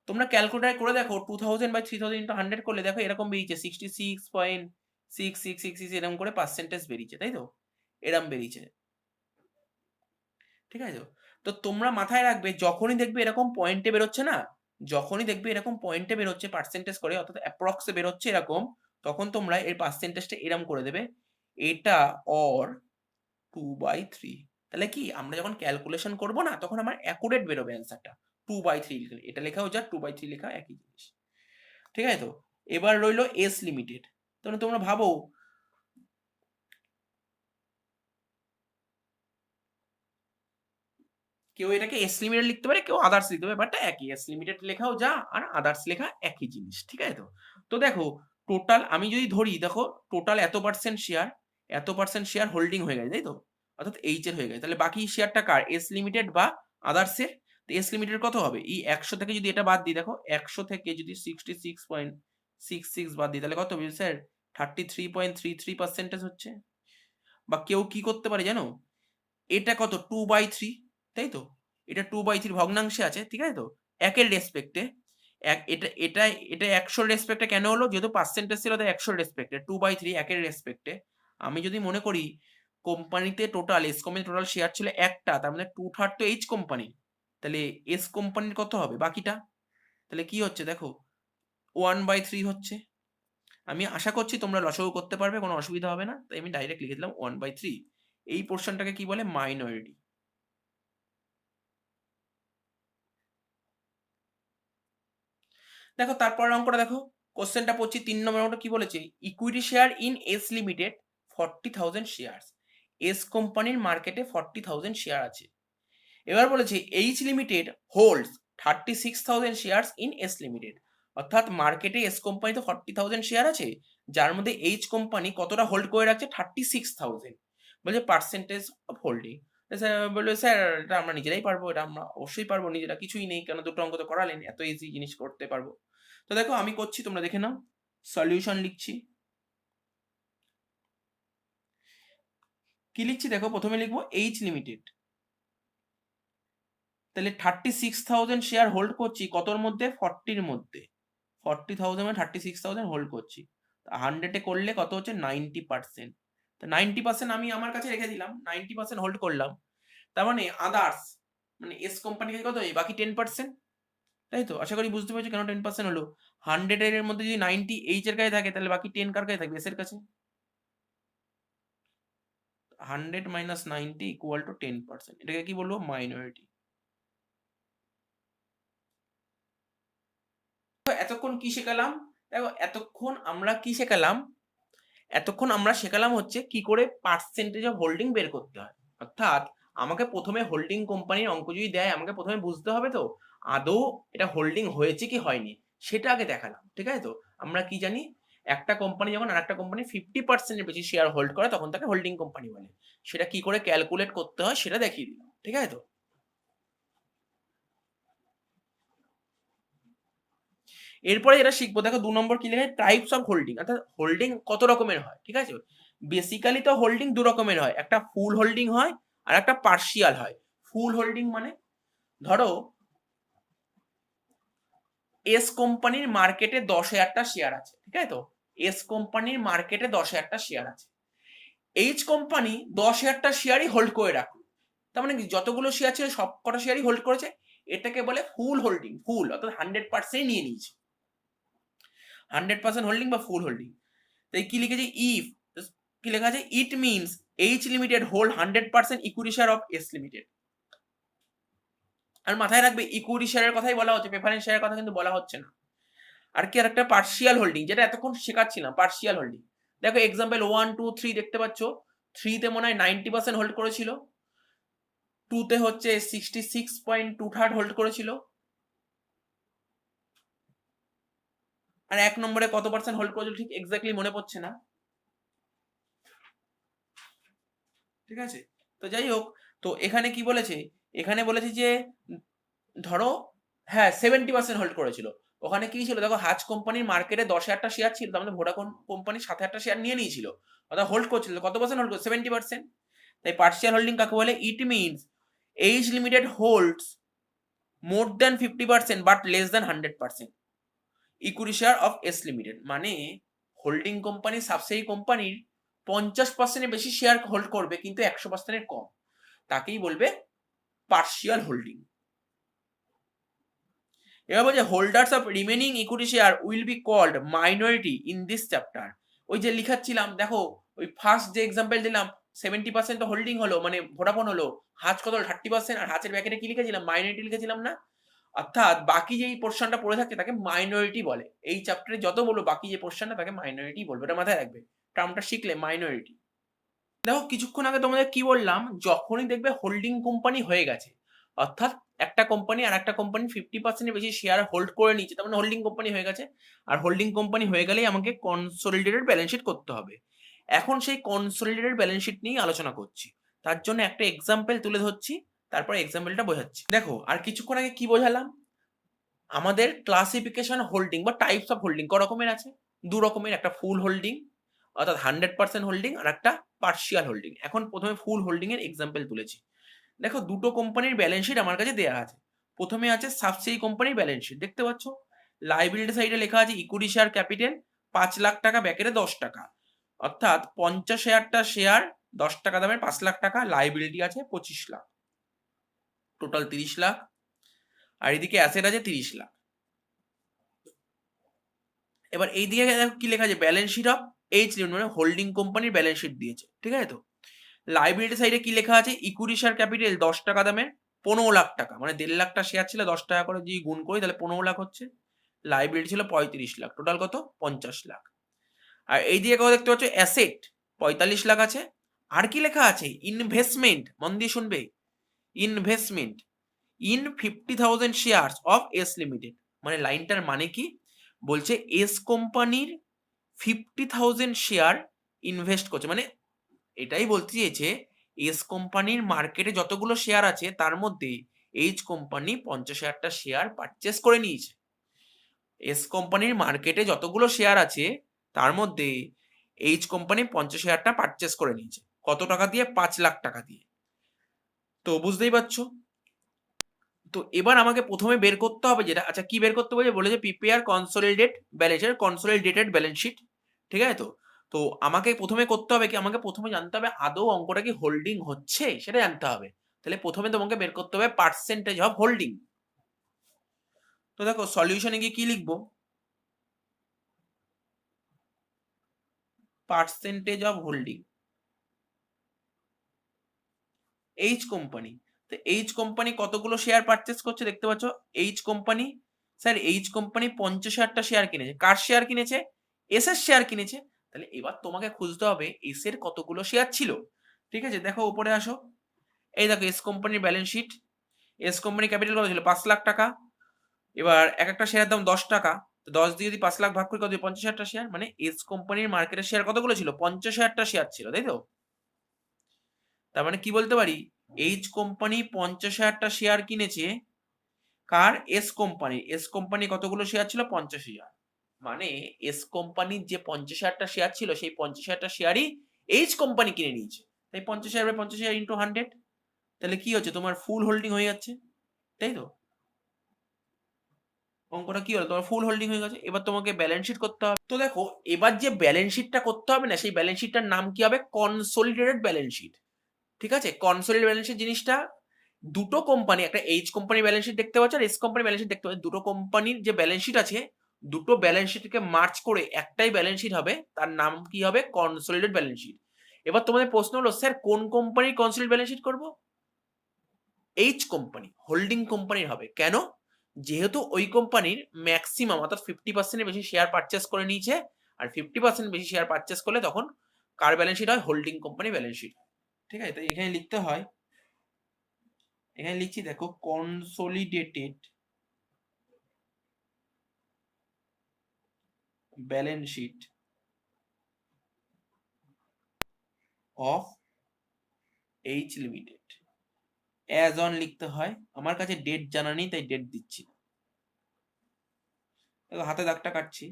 তোমরা ক্যালকুলেটার করে দেখো, 2,000 বাই 3,000 ইন্টু 100 করলে দেখো এরকম বেরিয়েছে, 66.6666 এরকম করে পার্সেন্টেজ বেরিয়েছে, তাই তো, এরম বেরিয়েছে, ঠিক আছে। তো তোমরা মাথায় রাখবে, যখনই দেখবে এরকম পয়েন্টে বেরোচ্ছে না, যখনই দেখবে এরকম পয়েন্টে বেরোচ্ছে পার্সেন্টেজ করে, অর্থাৎ অ্যাপ্রক্সে বেরোচ্ছে এরকম, তখন তোমরা এর পার্সেন্টেজটা এরম করে দেবে, এটা অর 2/3। তাহলে কি আমরা যখন ক্যালকুলেশন করব না, তখন আমার অ্যাকুরেট বেরোবে অ্যান্সারটা, 2/3 লিখলে, এটা লেখাও যা 2/3 লেখা একই জিনিস, ঠিক আছে তো। এবার রইলো এস লিমিটেড। তাহলে তোমরা ভাবো, কেউ এটাকে এস লিমিটেড লিখতে পারে, কেউ আদার্স লিখতে পারে, ব্যাপারটা একই, এস লিমিটেড লেখাও যা আর আদার্স লেখা একই জিনিস, ঠিক আছে তো। তো দেখো টোটাল আমি যদি ধরি, দেখো টোটাল এত পার্সেন্ট শেয়ার হোল্ডিং হয়ে গেছে, তাই তো, অর্থাৎ এইচ এর হয়ে গেছে। তাহলে বাকি শেয়ারটা কার, এস লিমিটেড বা আদার্সের। তো এস লিমিটেড কত হবে, এই 100 থেকে যদি এটা বাদ দিই, দেখো 100 থেকে যদি 66.66 বাদ দিই, তাহলে কত হবে স্যার, 33.33% হচ্ছে। বা কেউ কি করতে পারে জানো, এটা কত, 2/3, তাই তো, এটা 2/3 ভগ্নাংশে আছে, ঠিক আছে তো, একের রেসপেক্টে, এটা এটা এটা 100 রেসপেক্টে কেন হলো, যেহেতু পার্সেন্টেজ ছিল তাই 100 রেসপেক্টে, 2/3 একের রেসপেক্টে। আমি যদি মনে করি কোম্পানিতে total, S company total share ছিল একটা, তার মানে 2/3 তো এইচ কোম্পানি, তাহলে এস কোম্পানির কত হবে বাকিটা? তাহলে কি হচ্ছে দেখো 1/3 হচ্ছে। আমি আশা করছি তোমরা লসাগু করতে পারবে, কোনো অসুবিধা হবে না, তাই আমি ডাইরেক্ট লিখে দিলাম 1/3। এই পোর্শনটাকে কি বলে? মাইনরিটি। দেখো তারপর অঙ্কটা দেখো, কোশ্চেনটা পড়ছি 3 নম্বর অঙ্কটা কি বলেছে? Equity share in S limited 40,000 share. S কোম্পানির মার্কেটে 40,000 শেয়ার আছে। এবার বলেছে H limited holds 36,000 share in S limited. অর্থাৎ মার্কেটে এস কোম্পানি তো 40,000 শেয়ার আছে, যার মধ্যে এইচ কোম্পানি কতটা হোল্ড করে রাখছে? 36,000। বলছে পার্সেন্টেজ অফ হোল্ডিং। বললো স্যার এটা আমরা নিজেরাই পারবো, এটা আমরা অবশ্যই পারবো নিজেরা, কিছুই নেই, কেন দুটো অঙ্ক তো করালেন, এত ইজি জিনিস করতে পারবো। তো দেখো আমি করছি, তোমরা দেখে নাও, সলিউশন লিখছি। কি লিখছি দেখো, প্রথমে লিখবো এইচ লিমিটেড। তাহলে 36,000 শেয়ার হোল্ড করছি কতর মধ্যে? 40-র মধ্যে। 40,000 মানে 36,000 হোল্ড করছি। 100-এ করলে কত হচ্ছে? 90%। তো 90% আমি আমার কাছে রেখে দিলাম, 90% হোল্ড করলাম। তার মানে আদার্স, মানে এস কোম্পানিকে কত? বাকি 10%। তাই তো? আশা করি বুঝতে পেরেছো কেন 10% হলো। 100 এর মধ্যে যদি 90 এইচ এর কাছে থাকে, তাহলে বাকি 10 কার কাছে থাকবে? এস এর কাছে। 100 মাইনাস 90 ইকুয়াল টু 10%। এটাকে কি বলবো? মাইনরিটি। এতক্ষণ কি শেখালাম? দেখো এতক্ষণ আমরা কি শেখালাম? এতক্ষণ আমরা শেখালাম হচ্ছে কি করে পার্সেন্টেজ অফ হোল্ডিং বের করতে হয়। অর্থাৎ আমাকে প্রথমে হোল্ডিং কোম্পানির অঙ্ক যদি দেয়, আমাকে প্রথমে বুঝতে হবে তো আদৌ এটা হোল্ডিং হয়েছে কি হয়নি, সেটা আগে দেখালাম। ঠিক আছে তো? আমরা কি জানি, একটা কোম্পানি যখন আরেকটা কোম্পানি 50%-এর বেশি শেয়ার হোল্ড করে, তখন তাকে হোল্ডিং কোম্পানি বলে। সেটা কি করে ক্যালকুলেট করতে হয় সেটা দেখিয়ে দিলাম। ঠিক আছে তো? এরপরে যেটা শিখবো, দেখো 2 নম্বর কি লেখা? Types of holding. অর্থাৎ হোল্ডিং কত রকমের হয়। ঠিক আছে? বেসিক্যালি তো হোল্ডিং 2 রকমের হয়, একটা ফুল হোল্ডিং হয় আর একটা পার্শিয়াল হয়। ফুল হোল্ডিং মানে ধরো এস কোম্পানির মার্কেটে 10,000টা শেয়ার আছে। ঠিক আছে তো? এস কোম্পানির মার্কেটে 10,000টা শেয়ার আছে। এইচ কোম্পানি 10,000টা শেয়ারই হোল্ড করে রাখলো। তার মানে কি, যতগুলো শেয়ার ছিল সব কটা শেয়ারই হোল্ড করেছে। এটাকে বলে ফুল হোল্ডিং। ফুল অর্থাৎ 100% নিয়ে নিয়েছে। 100% হোল্ডিং বা ফুল হোল্ডিং। তাই কি লিখেছে? ইফ, কি লেখা আছে? It means H limited hold 100% equity share of S limited. আর মাথায় রাখবে ইকুইটি শেয়ারের কথাই বলা হচ্ছে, প্রেফারেন্স শেয়ারের কথা কিন্তু বলা হচ্ছে না। আর কি, আর একটা পার্শিয়াল হোল্ডিং, যেটা এতক্ষণ শেখাচ্ছিলাম, পার্শিয়াল হোল্ডিং। দেখো এক্সাম্পল 1, 2, 3 দেখতে পাচ্ছ। 3-তে মনে হয় 90% হোল্ড করেছিল, 2-তে হচ্ছে 66.23 হোল্ড করেছিল, আর 1 নম্বরে কত পার্সেন্ট হোল্ড করেছিল ঠিক এক্স্যাক্টলি মনে পড়ছে না। ঠিক আছে? তো যাই হোক, তো এখানে কি বলেছে? এখানে বলেছে যে ধরো, হ্যাঁ 70% হোল্ড করেছিল। ওখানে কি ছিল দেখো, হাজ কোম্পানির মার্কেটে 10,000টা শেয়ার ছিল, তার মধ্যে ভোডাফোন কোম্পানি 7,000টা শেয়ার নিয়ে নিয়েছিল, অর্থাৎ হোল্ড করছিল। কত পার্সেন্ট হোল্ড করছে? 70%। তাই পার্শিয়াল হোল্ডিং কাকে বলে? ইট means H limited holds more than 50% but less than 100% equity share of S limited. মানে হোল্ডিং কোম্পানি সাবসিডি কোম্পানির 50%-এর বেশি শেয়ার হোল্ড করবে, কিন্তু 100%-এর কম, তাকেই বলবে পার্শিয়াল হোল্ডিং। এবার বলছে holders of remaining equity share will be called minority in this chapter. ওই যে লিখাচ্ছিলাম দেখো, ওই ফার্স্ট যে এক্সাম্পল দিলাম 70% হোল্ডিং হলো, মানে ভোডাফোন হলো, হাজ কত হলো? 30%। আর হাজের ব্যাকেটে কি লিখেছিলাম? মাইনরিটি লিখেছিলাম না? অর্থাৎ বাকি যেই পোর্শনটা পড়ে থাকে তাকে মাইনরিটি বলে। এই চ্যাপ্টারে যত বলবো বাকি যে পোর্শনটা তাকে মাইনরিটি বলবো, এটা মাথায় রাখবে, টার্মটা শিখলে মাইনরিটি। দেখো কিছুক্ষণ আগে তোমাদের কি বললাম, যখনই দেখবে হোল্ডিং কোম্পানি হয়ে গেছে, অর্থাৎ একটা কোম্পানি আর একটা কোম্পানি 50%-এর বেশি শেয়ার হোল্ড করে নিচ্ছে, তার মানে হোল্ডিং কোম্পানি হয়ে গেছে। আর হোল্ডিং কোম্পানি হয়ে গেলেই আমাকে কনসোলিডেটেড ব্যালেন্স শিট করতে হবে। এখন সেই কনসোলিডেটেড ব্যালেন্স শিট নিয়েই আলোচনা করছি। তার জন্য একটা এক্সাম্পল তুলে ধরছি, তারপর এক্সাম্পলটা বোঝাচ্ছি। দেখো আর কিছুক্ষণ আগে কি বোঝালাম, আমাদের ক্লাসিফিকেশন হোল্ডিং বা টাইপস অফ হোল্ডিং ক রকমের আছে? 2 রকমের, একটা ফুল হোল্ডিং অর্থাৎ 100% হোল্ডিং, আর একটা পার্শিয়াল হোল্ডিং। এখন প্রথমে ফুল হোল্ডিং এর এক্সাম্পল তুলেছি। দেখো দুটো কোম্পানির ব্যালেন্স শিট আমার কাছে দেওয়া আছে। প্রথমে আছে সাবসিডি কোম্পানির ব্যালেন্স শিট, দেখতে পাচ্ছ লাইবিলিটি সাইডে লেখা আছে ইকুইটি শেয়ার ক্যাপিটাল 5 লাখ টাকা, ব্যাকেটে 10 টাকা, অর্থাৎ 50,000টা শেয়ার 10 টাকা দামের 5 লাখ টাকা, লাইবিলিটি আছে 25 লাখ, টোটাল 30 লাখ। আর এদিকে অ্যাসেট আছে 30 লাখ। এবার এই দিকে দেখো কি লেখা আছে, balance sheet of H limited, মানে হোল্ডিং কোম্পানির ব্যালেন্স শিট দিয়েছে, ঠিক আছে। তো লাইবিলিটি সাইডে কি লেখা আছে, ইকুইটি শেয়ার ক্যাপিটাল 10 টাকা দামে 15 লাখ টাকা, মানে 1.5 লাখটা শেয়ার ছিল, 10 টাকা করে যদি গুণ করি তাহলে 15 লাখ হচ্ছে। লাইবিলিটি ছিল 35 লাখ, টোটাল কত 50 লাখ। আর এই দিকে কত দেখতে পাচ্ছ, অ্যাসেট 45 লাখ আছে। আর কি লেখা আছে, ইনভেস্টমেন্ট, মন দিয়ে শুনবে, investment in 50,000 shares of S limited, মানে লাইনটার মানে কি বলছে, এস কোম্পানির 50,000 শেয়ার ইনভেস্ট করছে, মানে এটাই বলতে চেয়েছে এস কোম্পানির মার্কেটে যতগুলো শেয়ার আছে তার মধ্যে এইচ কোম্পানি 50,000টা শেয়ার পারচেস করে নিয়েছে। এস কোম্পানির মার্কেটে যতগুলো শেয়ার আছে তার মধ্যে এইচ কোম্পানি 50,000টা পারচেস করে নিয়েছে। কত টাকা দিয়ে, 5 লাখ টাকা দিয়ে। তো বুঝতেই পারছো। তো এবার আমাকে প্রথমে বের করতে হবে যেটা, আচ্ছা কি বের করতে বলেছে প্রিপেয়ার কনসোলিডেট ব্যালেন্সের কনসোলিডেটেড ব্যালেন্স শিট, ঠিক আছে। তো তো আমাকে প্রথমে করতে হবে কি, আমাকে প্রথমে জানতে হবে আদৌ অঙ্কটা কি হোল্ডিং হচ্ছে সেটা জানতে হবে। তাহলে প্রথমে তোমাকে বের করতে হবে পার্সেন্টেজ অফ হোল্ডিং। তো দেখো সলিউশনে গিয়ে কি লিখবো, percentage of holding H company. তো এইচ কোম্পানি কতগুলো শেয়ার পারচেস করছে দেখতে পাচ্ছ, H company, sir H company 50,000টা শেয়ার কিনেছে। কার শেয়ার কিনেছে, এস এর শেয়ার কিনেছে। তাহলে এবার তোমাকে খুঁজতে হবে এস এর কতগুলো শেয়ার ছিল, ঠিক আছে। দেখো উপরে আসো, এই দেখো এস কোম্পানির ব্যালেন্স শিট। এস কোম্পানির ক্যাপিটাল কত ছিল, 5 লাখ টাকা। এবার এক একটা শেয়ারের দাম 10 টাকা, তো 10 দিয়ে যদি 5 লাখ ভাগ করি কত, 50,000টা শেয়ার, মানে এস কোম্পানির মার্কেটের শেয়ার কতগুলো ছিল, 50,000টা শেয়ার ছিল, তাই তো। তার মানে কি বলতে পারি, এইচ কোম্পানি 50,000টা শেয়ার কিনেছে, কার, এস কোম্পানি। এস কোম্পানি কতগুলো শেয়ার ছিল, 50,000। মানে এস কোম্পানির যে 50,000টা শেয়ার ছিল সেই 50,000টা শেয়ারই এইচ কোম্পানি কিনে নিয়েছে। তাই 50,000/50,000 ইন্টু 100, তাহলে কি হচ্ছে, তোমার ফুল হোল্ডিং হয়ে যাচ্ছে, তাই তো। অঙ্কটা কি হলো, তোমার ফুল হোল্ডিং হয়ে গেছে। এবার তোমাকে ব্যালেন্স শিট করতে হবে। তো দেখো এবার যে ব্যালেন্স শিটটা করতে হবে না, সেই ব্যালেন্স শিটটার নাম কি হবে, কনসোলিডেটেড ব্যালেন্স শিট, ঠিক আছে। কনসোলিডেটেড ব্যালেন্স শিট জিনিসটা, দুটো কোম্পানি, একটা এইচ কোম্পানির ব্যালেন্স শিট দেখতে পাচ্ছ আর এস কোম্পানির ব্যালেন্স শিট দেখতে পাচ্ছ, দুটো কোম্পানির যে ব্যালেন্স শিট আছে, দুটো ব্যালেন্স শিটকে মার্চ করে একটাই ব্যালেন্স শিট হবে, তার নাম কি হবে, কনসোলিডেটেড ব্যালেন্স শিট। এবার তোমাদের প্রশ্ন হলো, স্যার কোন কোম্পানির কনসোলিডেটেড ব্যালেন্স শিট করব, এইচ কোম্পানি, হোল্ডিং কোম্পানির হবে। কেন, যেহেতু ওই কোম্পানির ম্যাক্সিমাম অর্থাৎ 50% বেশি শেয়ার পারচেস করে নিয়েছে, আর 50% বেশি শেয়ার পারচেস করলে তখন কার ব্যালেন্স শিট হয়, হোল্ডিং কোম্পানি ব্যালেন্স শিট, ঠিক আছে। তো এখানে লিখতে হয়, এখানে লিখছি দেখো, consolidated balance sheet of H limited, as on লিখতে হয়। আমার কাছে ডেট জানা নেই তাই ডেট দিচ্ছি, হাতে দাগটা কাটছি।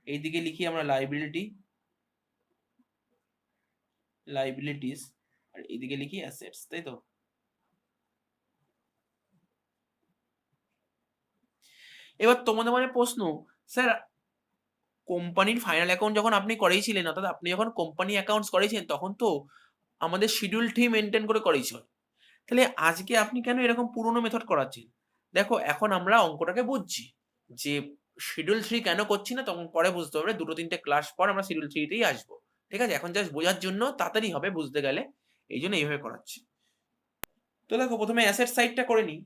এইদিকে লিখি আমরা লাইবিলিটিস, আর এইদিকে লিখি অ্যাসেটস, তাই তো। এবার তোমাদের মানে প্রশ্ন, স্যার কোম্পানির ফাইনাল অ্যাকাউন্ট যখন আপনি করেইছিলেন, অর্থাৎ আপনি যখন কোম্পানি অ্যাকাউন্টস করেছেন তখন তো আমাদের শিডিউল থ্রি মেনটেন করে করেছিল, তাহলে আজকে আপনি কেন এরকম পুরনো মেথড করাচ্ছেন। দেখো এখন আমরা অঙ্কটাকে বুঝছি যে শিডিউল থ্রি কেন করছি না, তখন পরে বুঝতে পারবে, দুটো তিনটে ক্লাস পর আমরা শিডিউল থ্রিতেই আসবো, ঠিক আছে। এখন জাস্ট বোঝার জন্য তাড়াতাড়ি হবে বুঝতে গেলে, এই জন্য এইভাবে করাচ্ছি। তো দেখো প্রথমে অ্যাসেট সাইডটা করে নিই।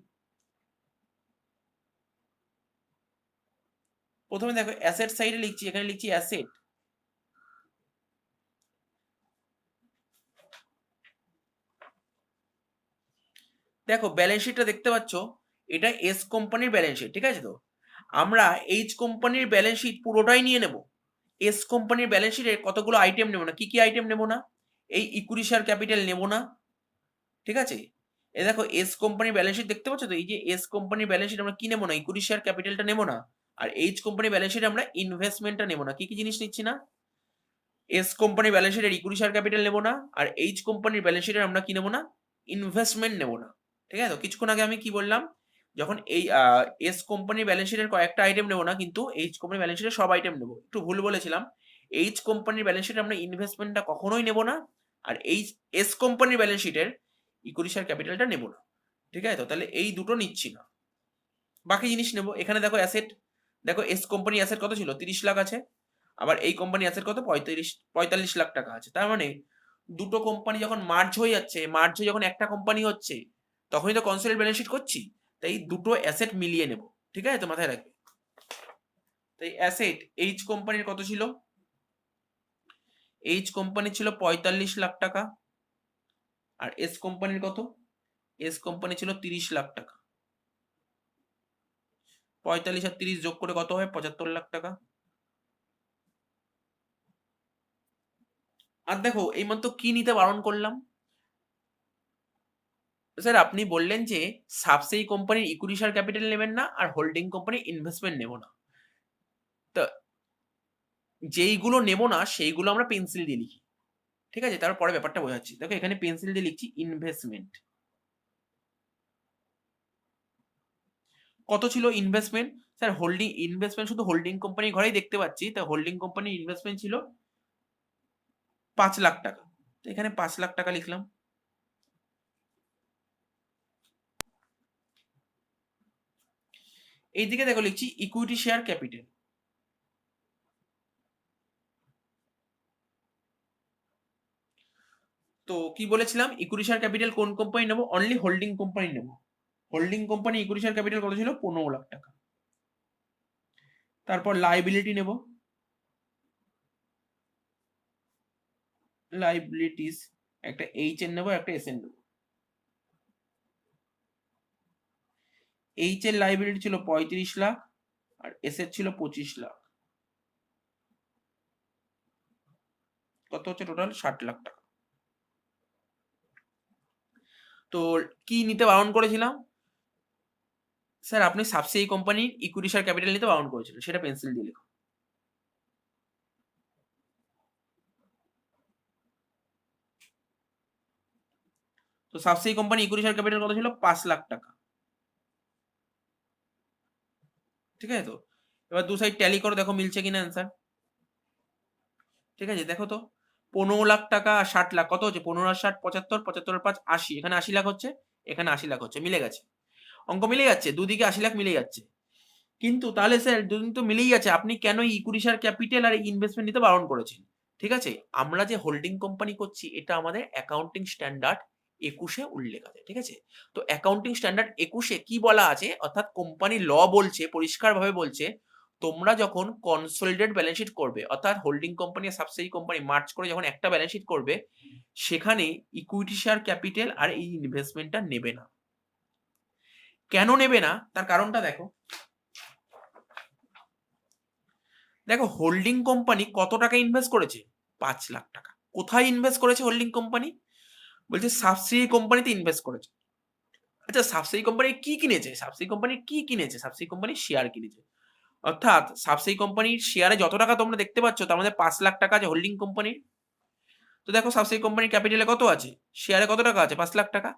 প্রথমে দেখো অ্যাসেট সাইডে লিখছি, এখানে লিখছি অ্যাসেট, দেখো ব্যালেন্স শিটটা দেখতে পাচ্ছ, এটা এস কোম্পানির ব্যালেন্স শিট, ঠিক আছে। তো আমরা এইচ কোম্পানির ব্যালেন্স শিট পুরোটাই নিয়ে নেব, এস কোম্পানির ব্যালেন্স শিটের কতগুলো আইটেম নেব না, কি কি আইটেম নেব না, এই ইকুইটি শেয়ার ক্যাপিটাল নেব না, ঠিক আছে। এই দেখো এস কোম্পানির ব্যালেন্স শিট দেখতে পাচ্ছ, তো এই যে এস কোম্পানির ব্যালেন্স শিট আমরা কি নেব না, ইকুইটি শেয়ার ক্যাপিটালটা নেব না। আর এইচ কোম্পানির ব্যালেন্স শিটে আমরা ইনভেস্টমেন্টটা নেব না। কি কি জিনিস নিচ্ছি না, এস কোম্পানির ব্যালেন্স শিটের ইকুইটি শেয়ার ক্যাপিটাল নেব না, আর এইচ কোম্পানির ব্যালেন্স শিটের আমরা কি নেব না, ইনভেস্টমেন্ট নেব না, ঠিক আছে। তো কিছুক্ষণ আগে আমি কি বললাম, যখন এই এস কোম্পানির ব্যালেন্স শিটের কয়েকটা আইটেম নেব না, কিন্তু এইচ কোম্পানির ব্যালেন্স শিটের সব আইটেম নেব, একটু ভুল বলেছিলাম। এইচ কোম্পানির ব্যালেন্স শিটে আমরা ইনভেস্টমেন্টটা কখনোই নেব না, আর এইচ এস কোম্পানির ব্যালেন্স শিটের ইকুইটি শেয়ার ক্যাপিটালটা নেব না, ঠিক আছে। তো তাহলে এই দুটো নিচ্ছি না। বাকি জিনিস নেব। এখানে দেখো অ্যাসেট, দেখো এস কোম্পানি অ্যাসেট কত ছিল, 30 লাখ আছে। আবার এই কোম্পানি অ্যাসেট কত, 45 লাখ টাকা আছে। তার মানে দুটো কোম্পানি যখন মার্জ হয়ে যাচ্ছে, মার্জ হয়ে যখন একটা কোম্পানি হচ্ছে, তখনই তো কনসোলিডেটেড ব্যালেন্স শিট করছি। তাই দুটো অ্যাসেট মিলিয়ে নেব, ঠিক আছে, তো মাথায় রাখবে। তাই অ্যাসেট এইচ কোম্পানির কত ছিল, এইচ কোম্পানি ছিল 45 লাখ টাকা। আর এস কোম্পানির কত, এস কোম্পানি ছিল 30 লাখ টাকা। 45 আর 30 যোগ করে কত হয়, 75 লাখ টাকা। আর দেখো এইমাত্র কি নিতে বারণ করলাম, স্যার আপনি বললেন যে সাবসেই কোম্পানির ইকুইটি শেয়ার ক্যাপিটাল নেবেন না আর হোল্ডিং কোম্পানির ইনভেস্টমেন্ট নেব না। তো যেইগুলো নেব না সেইগুলো আমরা পেন্সিল দিয়ে লিখি, ঠিক আছে, তারপরে ব্যাপারটা বোঝাচ্ছি। দেখো এখানে পেন্সিল দিয়ে লিখছি ইনভেস্টমেন্ট। কত ছিল ইনভেস্টমেন্ট, স্যার হোল্ডিং ইনভেস্টমেন্ট শুধু হোল্ডিং কোম্পানির ঘরেই দেখতে পাচ্ছি, তো হোল্ডিং কোম্পানির ইনভেস্টমেন্ট ছিল 5 লাখ টাকা। তো এখানে 5 লাখ টাকা লিখলাম। এইদিকে দেখো লিখছি ইকুইটি শেয়ার ক্যাপিটাল। তো কি বলেছিলাম, ইকুইটি শেয়ার ক্যাপিটাল কোন কোম্পানি নেবো, অনলি হোল্ডিং কোম্পানি নেবো। Holding company equity share capital কত ছিল, 15 লাখ টাকা। তারপর লাইবিলিটি নেব, লাইবিলিটিস একটা এইচ এর নেবো, একটা এস এর নেবো। এইচ এর লাইবিলিটি ছিল 35 লাখ আর এস এর ছিল 25 লাখ। কত হচ্ছে টোটাল, 60 লাখ টাকা। তো কি নিতে বারণ করেছিলাম, স্যার আপনি সাবসিডি কোম্পানির ইকুইটি শেয়ার ক্যাপিটাল নিতে বারণ করেছিলেন, সেটা পেন্সিল দিয়ে লিখো। তো subsidy company equity share capital কত ছিল, 5 লাখ টাকা, ঠিক আছে। তো এবার দু সাইড ট্যালি করো, দেখো মিলছে কিনা অ্যান্সার, ঠিক আছে। দেখো তো 15 লাখ টাকা আর 60 লাখ কত হচ্ছে, 15 আর 60 75, 75 আর 5 80, এখানে 80 লাখ হচ্ছে, এখানে 80 লাখ হচ্ছে, মিলে গেছে, অঙ্ক মিলে যাচ্ছে, দুদিকে 80 লাখ মিলে যাচ্ছে। কিন্তু তাহলে স্যার দুদিন তো মিলেই যাচ্ছে, আপনি কেন ইকুইটি শেয়ার ক্যাপিটাল আর ইনভেস্টমেন্ট নিতে বারণ করেছেন, ঠিক আছে। আমরা যে হোল্ডিং কোম্পানি করছি এটা আমাদের অ্যাকাউন্টিং স্ট্যান্ডার্ড 21-এ উল্লেখ আছে, ঠিক আছে। তো অ্যাকাউন্টিং স্ট্যান্ডার্ড 21-এ কি বলা আছে, অর্থাৎ কোম্পানি ল বলছে, পরিষ্কারভাবে বলছে, তোমরা যখন কনসোলিডেটেড ব্যালেন্স শিট করবে, অর্থাৎ হোল্ডিং কোম্পানি আর সাবসিডি কোম্পানি মার্জ করে যখন একটা ব্যালেন্স শিট করবে, সেখানে ইকুইটি শেয়ার ক্যাপিটাল আর এই ইনভেস্টমেন্টটা নেবে না। কেন নেবে না তার কারণটা দেখো, দেখো হোল্ডিং কোম্পানি কত টাকা ইনভেস্ট করেছে, 5 লাখ টাকা। কোথায় ইনভেস্ট করেছে হোল্ডিং কোম্পানি, বলছে সাবসিডি কোম্পানিতে ইনভেস্ট করেছে। আচ্ছা সাবসিডি কোম্পানি কি কিনেছে, সাবসিডি কোম্পানি কি কিনেছে, সাবসিডি কোম্পানি শেয়ার কিনেছে। অর্থাৎ সাবসিডি কোম্পানির শেয়ারে যত টাকা তোমরা দেখতে পাচ্ছ তার মধ্যে 5 লাখ টাকা আছে হোল্ডিং কোম্পানির। তো দেখো সাবসিডি কোম্পানির ক্যাপিটালে কত আছে, শেয়ারে কত টাকা আছে, 5 লাখ টাকা।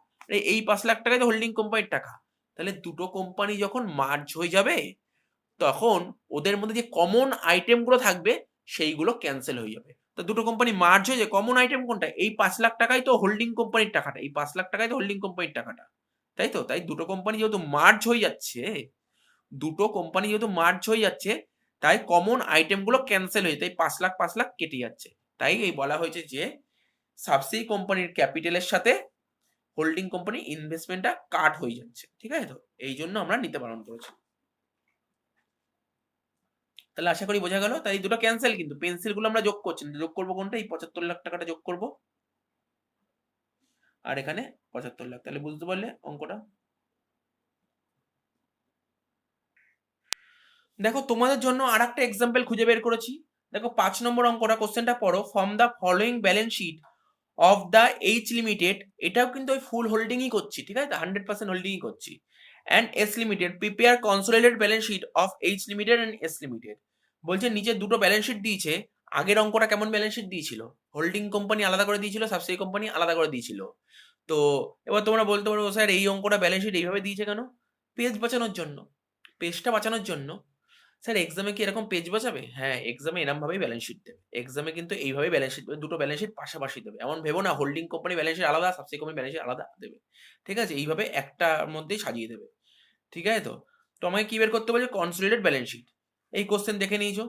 এই 5 লাখ টাকাই তো হোল্ডিং কোম্পানির টাকা। তাহলে দুটো কোম্পানি যখন মার্জ হয়ে যাবে তখন ওদের মধ্যে যে কমন আইটেমগুলো থাকবে সেইগুলো ক্যান্সেল হয়ে যাবে। তো দুটো কোম্পানি মার্জ হয়ে যায়, কমন আইটেম কোনটা, এই 5 লাখ টাকাই তো হোল্ডিং কোম্পানির টাকাটা, এই 5 লাখ টাকাই তো হোল্ডিং কোম্পানির টাকাটা, তাই তো। তাই দুটো কোম্পানি যেহেতু মার্জ হয়ে যাচ্ছে, দুটো কোম্পানি যেহেতু মার্জ হয়ে যাচ্ছে, তাই কমন আইটেমগুলো ক্যান্সেল হয়ে যায়, তাই 5 লাখ কেটে যাচ্ছে। তাই এই বলা হয়েছে যে সাবসিডি কোম্পানির ক্যাপিটালের সাথে হোল্ডিং কোম্পানি ইনভেস্টমেন্টটা কাট হয়ে যাচ্ছে, ঠিক আছে। তো এই জন্য আমরা নিতে বারণ করেছি। তাহলে আশা করি বোঝা গেল। তাই দুটো ক্যান্সেল, কিন্তু পেন্সিল গুলো আমরা যোগ করছি না, যোগ করবো কোনটা, এই 75 লাখ টাকাটা যোগ করব, আর এখানে 75 লাখ। তাহলে বুঝতে পারলে অঙ্কটা। দেখো তোমাদের জন্য আর একটা এক্সাম্পল খুঁজে বের করেছি। দেখো 5 নম্বর অঙ্কটা, কোশ্চেনটা পড়ো, from the following balance sheet of the H limited, এটাও কিন্তু ওই ফুল হোল্ডিংই করছি, ঠিক আছে, 100% হোল্ডিংই করছি, and S limited prepare consolidated balance sheet of H limited and S limited. বলছে নিচে দুটো ব্যালেন্স শিট দিয়েছে। আগের অঙ্কটা কেমন ব্যালেন্স শিট দিয়েছিল, হোল্ডিং কোম্পানি আলাদা করে দিয়েছিল, সাবসিডি কোম্পানি আলাদা করে দিয়েছিল। তো এবার তোমরা বলতে পারো স্যার এই অঙ্কটা ব্যালেন্স শিট এইভাবে দিয়েছে কেন, পেজ বাঁচানোর জন্য, পেজটা বাঁচানোর জন্য। স্যার এক্সামে কি এরকম পেজ বাঁচাবে, হ্যাঁ এক্সামে এরকম ভাবেই ব্যালেন্স শিট দেবে, এক্সামে কিন্তু এইভাবে ব্যালেন্স শিট, দুটো ব্যালেন্স শিট পাশাপাশি দেবে, এমন ভেবো না হোল্ডিং কোম্পানি ব্যালেন্স শিট আলাদা, সাবসিডি কোম্পানি ব্যালেন্স শিট আলাদা দেবে, ঠিক আছে, এইভাবে একটার মধ্যেই সাজিয়ে দেবে, ঠিক আছে। তো তো আমাকে কি বের করতে বলছে? Consolidated balance sheet. এই কোশ্চেন দেখে নিয়েছো।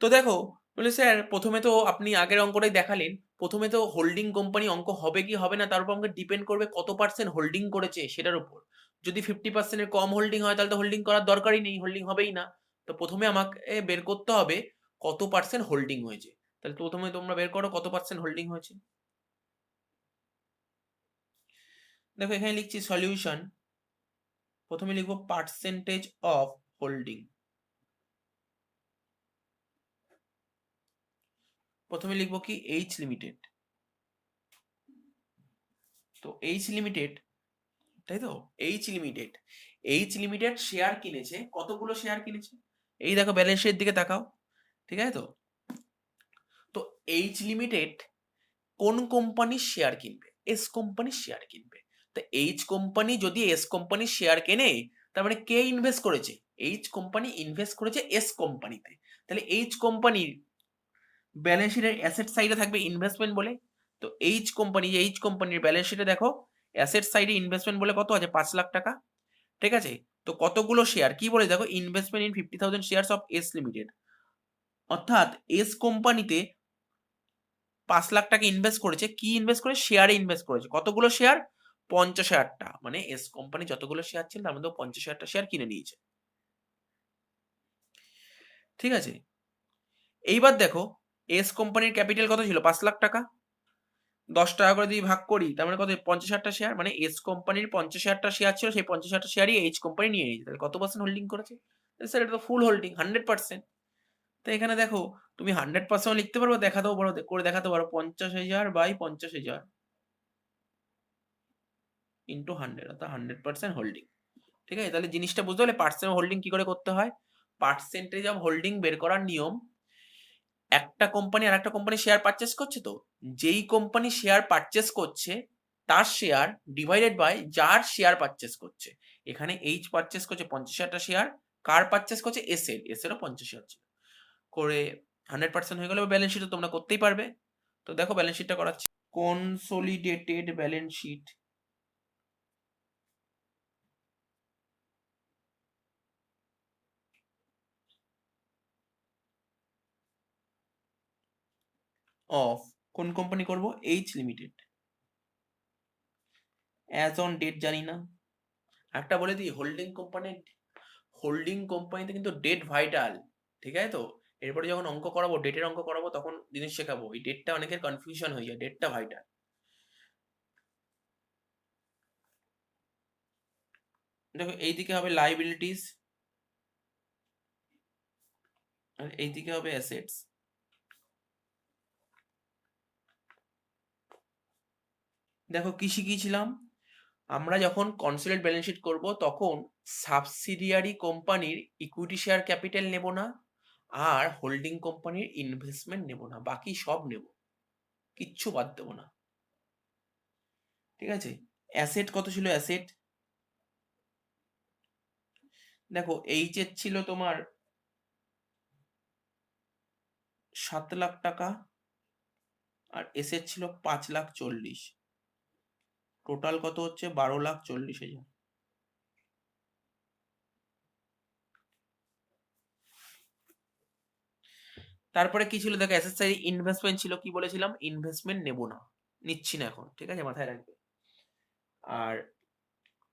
তো দেখো, বলে স্যার প্রথমে তো আপনি আগের অঙ্কটাই দেখালেন, প্রথমে তো হোল্ডিং কোম্পানি অঙ্ক হবে কি হবে না তার উপর আমাকে ডিপেন্ড করবে কত পার্সেন্ট হোল্ডিং করেছে সেটার উপর। যদি 50%-এর কম হোল্ডিং হয় তাহলে তো হোল্ডিং করার দরকারই নেই, হোল্ডিং হবেই না। তো প্রথমে আমাকে বের করতে হবে কত পার্সেন্ট হোল্ডিং হয়েছে। তাহলে প্রথমে তোমরা বের করো কত পার্সেন্ট হোল্ডিং হয়েছে। দেখো এখানে লিখছি সলিউশন, প্রথমে লিখবো পার্সেন্টেজ অফ হোল্ডিং। প্রথমে লিখবো কি এইচ লিমিটেড। তো এইচ লিমিটেড, তাই তো, এইচ লিমিটেড শেয়ার কিনেছে, কতগুলো শেয়ার কিনেছে? এই দেখো ব্যালেন্স শিটের দিকে তাকাও, ঠিক আছে তো। তো এইচ লিমিটেড কোন কোম্পানির শেয়ার কিনবে? এস কোম্পানির শেয়ার কিনবে। তো এইচ কোম্পানি যদি এস কোম্পানির শেয়ার কেনে, তার মানে কে ইনভেস্ট করেছে? এইচ কোম্পানি ইনভেস্ট করেছে এস কোম্পানিতে। তাহলে এইচ কোম্পানির ব্যালেন্স শিটের অ্যাসেট সাইডে থাকবে ইনভেস্টমেন্ট বলে। তো এইচ কোম্পানির ব্যালেন্স শিটে দেখো অ্যাসেট সাইডে ইনভেস্টমেন্ট বলে কত আছে? 5 লাখ টাকা, ঠিক আছে। তো কতগুলো শেয়ার কি বলে দেখো, investment in 50,000 shares of S limited, অর্থাৎ এস কোম্পানিতে 5 লাখ টাকা ইনভেস্ট করেছে। কি ইনভেস্ট করে? শেয়ারে ইনভেস্ট করেছে। কতগুলো শেয়ার? 50,000টা। মানে এস কোম্পানি যতগুলো শেয়ার ছিল তার মধ্যে 50,000টা শেয়ার কিনে নিয়েছে, ঠিক আছে। এইবার দেখো এস কোম্পানির ক্যাপিটাল কত ছিল? 5 লাখ টাকা। 10 টাকা করে যদি ভাগ করি তার মানে কত? 50,000টা শেয়ার। মানে এস কোম্পানির 50,000টা শেয়ার ছিল, সেই 50,000টা শেয়ারই এইচ কোম্পানি নিয়ে নিয়েছে। তাহলে কত পার্সেন্ট হোল্ডিং করেছে? স্যার এটা তো ফুল হোল্ডিং, 100%। তো এখানে দেখো তুমি 100% লিখতে পারবো, দেখাতেও পারো, করে দেখাতে পারো। 50,000 বাই 50,000 ইন্টু 100, অর্থাৎ 100% হোল্ডিং, ঠিক আছে। তাহলে জিনিসটা বুঝতে পারলে পার্সেন্ট হোল্ডিং কি করে করতে হয়। পার্সেন্টেজ অফ হোল্ডিং বের করার নিয়ম, একটা কোম্পানি আর একটা কোম্পানি শেয়ার পারচেস করছে, তো যেই কোম্পানি শেয়ার পারচেস করছে তার শেয়ার ডিভাইডেড বাই যার শেয়ার পারচেস করছে। এখানে এইচ পারচেস করছে 50,000টা শেয়ার, কার পারচেস করছে? এসেরও 50,000 ছিল, করে 100% হয়ে গেলে ব্যালেন্স শিটে তোমরা করতেই পারবে। তো দেখো ব্যালেন্স শিটটা করাচ্ছি। কনসোলিডেটেড ব্যালেন্স শিট অফ কোন কোম্পানি করব? H limited. As on date জানি না। একটা বলে দিই, হোল্ডিং কোম্পানিতে কিন্তু ডেট ভাইটাল, ঠিক আছে তো। এরপরে যখন অঙ্ক করাবো, ডেটের অঙ্ক করাবো, তখন জিনিস শেখাবো। এই ডেটটা অনেকের কনফিউশন হয়ে যায়, ডেটটা ভাইটাল। দেখো এইদিকে হবে লাইবিলিটিস আর এইদিকে হবে অ্যাসেটস। দেখো কি শিখিয়েছিলাম আমরা, যখন কনসোলিডেটেড ব্যালেন্স শিট করব তখন সাবসিডিয়ারি কোম্পানির ইকুইটি শেয়ার ক্যাপিটাল নেব না, আর হোল্ডিং কোম্পানির ইনভেস্টমেন্ট নেব না, বাকি সব নেব, কিচ্ছু বাদ দেবো না, ঠিক আছে। অ্যাসেট কত ছিল? অ্যাসেট দেখো এইচ এর ছিল তোমার 7 লাখ টাকা, আর এস এর ছিল 5,40,000, টোটাল কত হচ্ছে? 12,40,000। তারপরে কি ছিল দেখো, অ্যাসেট সাইডে ইনভেস্টমেন্ট ছিল, কি বলেছিলাম? ইনভেস্টমেন্ট নেব না, নিচ্ছি না এখন, ঠিক আছে, মাথায় রাখবে। আর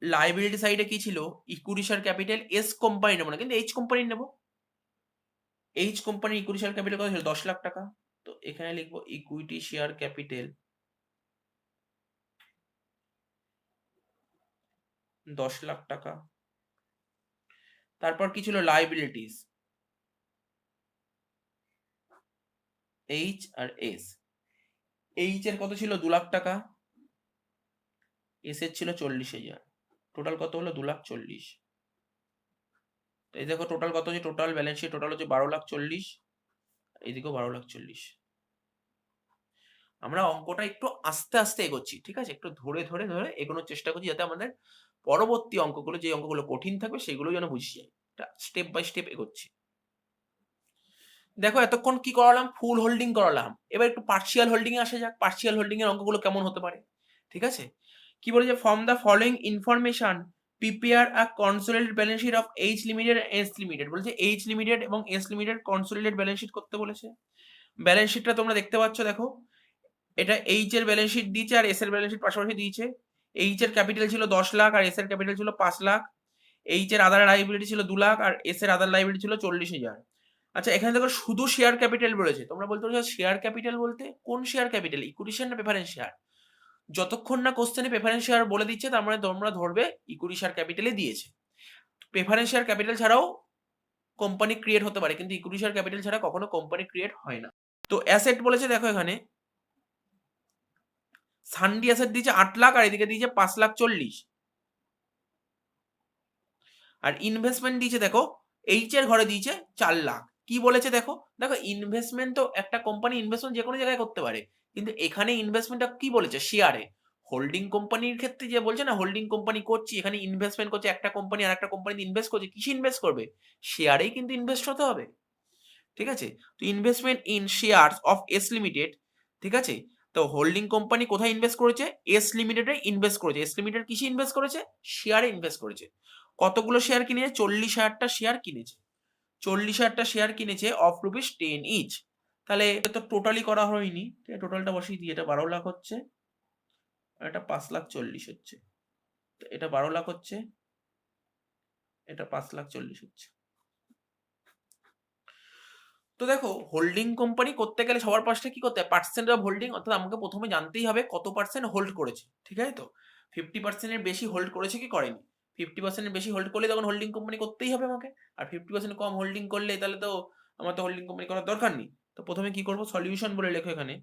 লাইবিলিটি সাইডে কি ছিল? Equity share capital S company নেবো না, কিন্তু এইচ কোম্পানি নেব। এইচ কোম্পানির ইকুইটি শেয়ার ক্যাপিটাল কত ছিল? 10 লাখ টাকা। তো এখানে লিখবো ইকুইটি শেয়ার ক্যাপিটাল 10 লাখ টাকা। তারপর কি ছিল? Liabilities, H R S. H এর কত ছিল? 2 লাখ টাকা, এস এর ছিল 40,000, টোটাল কত হলো? 2,40,000। তো এই দেখো টোটাল কত হচ্ছে, টোটাল ব্যালেন্স শিট টোটাল হচ্ছে 12,40,000, এইদিকেও 12,40,000। আমরা অঙ্কটা একটু আস্তে আস্তে এগোচ্ছি, ঠিক আছে, একটু ধরে ধরে ধরে এগোনোর চেষ্টা করছি, যাতে আমাদের পরবর্তী অঙ্কগুলো, যে অঙ্কগুলো কঠিন থাকবে সেগুলো যেন বুঝে যায়। এটা স্টেপ বাই স্টেপ এগোচ্ছি। দেখো এতক্ষণ কি করালাম? ফুল হোল্ডিং করালাম। এবার একটু পার্শিয়াল হোল্ডিং এ আসা যাক, পার্শিয়াল হোল্ডিং এর অঙ্কগুলো কেমন হতে পারে, ঠিক আছে। কি বলে যে from the following information prepare a consolidated balance sheet of H limited S limited বলেছে, এইচ লিমিটেড এবং S limited consolidated balance sheet করতে বলেছে। ব্যালেন্স শিটটা তোমরা দেখতে পাচ্ছ, দেখো এটা এইচ এর ব্যালেন্স শিট দিয়েছে আর এস এর ব্যালেন্স শিট পাশাপাশি দিয়েছে। এইচ এর ক্যাপিটাল ছিল 10 লাখ আর এস এর ক্যাপিটাল ছিল 5 লাখ। এইচ এর আদার লাইবিলিটি ছিল 2 লাখ আর এস এর আদার লাইবিলিটি ছিল 40,000। আচ্ছা, এখানে দেখো শুধু শেয়ার ক্যাপিটাল বলেছে। তোমরা বলতে পারছো শেয়ার ক্যাপিটাল বলতে কোন শেয়ার ক্যাপিটাল, ইকুইটি শেয়ার না প্রেফারেন্স শেয়ার? যতক্ষণ না কোশ্চেনে প্রেফারেন্স শেয়ার বলে দিচ্ছে তার মানে তোমরা ধরবে ইকুইটি শেয়ার ক্যাপিটালে দিয়েছে। প্রেফারেন্স শেয়ার ক্যাপিটাল ছাড়াও কোম্পানি ক্রিয়েট হতে পারে, কিন্তু ইকুইটি শেয়ার ক্যাপিটাল ছাড়া কখনো কোম্পানি ক্রিয়েট হয় না। তো অ্যাসেট বলেছে, দেখো এখানে সানডি অ্যাসেট দিয়েছে 8 লাখ আর এদিকে দিয়েছে 5,40,000। আর ইনভেস্টমেন্ট দিয়েছে দেখো এইচ এর ঘরে দিয়েছে 4 লাখ। কি বলেছে দেখো, দেখো ইনভেস্টমেন্ট তো একটা কোম্পানি ইনভেস্টমেন্ট যে কোনো জায়গায় করতে পারে, কিন্তু এখানে ইনভেস্টমেন্টটা কি বলেছে, শেয়ারে। হোল্ডিং কোম্পানির ক্ষেত্রে যে বলছে না হোল্ডিং কোম্পানি করছি, এখানে ইনভেস্টমেন্ট করছে একটা কোম্পানি আর একটা কোম্পানিতে ইনভেস্ট করছে, কিসে ইনভেস্ট করবে, শেয়ারেই কিন্তু ইনভেস্ট হতে হবে। ঠিক আছে, তো investment in shares of S limited. ঠিক আছে, তো হোল্ডিং কোম্পানি কোথায় ইনভেস্ট করেছে, এস লিমিটেডে ইনভেস্ট করেছে। এস লিমিটেড কিসে ইনভেস্ট করেছে, শেয়ারে ইনভেস্ট করেছে। কতগুলো শেয়ার কিনেছে, 40,000টা শেয়ার কিনেছে। 40,000টা শেয়ার কিনেছে অফ রুপিস 10 ইচ। তাহলে এটা তো টোটালি করা হয়নি, টোটালটা বসিয়ে দিই। এটা 12 লাখ হচ্ছে আর এটা 5,40,000 হচ্ছে। তো এটা 12 লাখ হচ্ছে, এটা 5,40,000 হচ্ছে। তো দেখো হোল্ডিং কোম্পানি করতে গেলে সবার পাশে কি করতে হয়, পার্সেন্ট অফ হোল্ডিং, অর্থাৎ আমাকে প্রথমে জানতেই হবে কত পার্সেন্ট হোল্ড করেছে। ঠিক আছে, তো 50%-এর বেশি হোল্ড করেছে কি করেনি। 50%-এর বেশি হোল্ড করলে তখন হোল্ডিং কোম্পানি করতেই হবে আমাকে। আর 50% কম হোল্ডিং করলে তাহলে তো আমার তো হোল্ডিং কোম্পানি করার দরকার নেই। তো প্রথমে কি করবো, সলিউশন বলে লেখো এখানে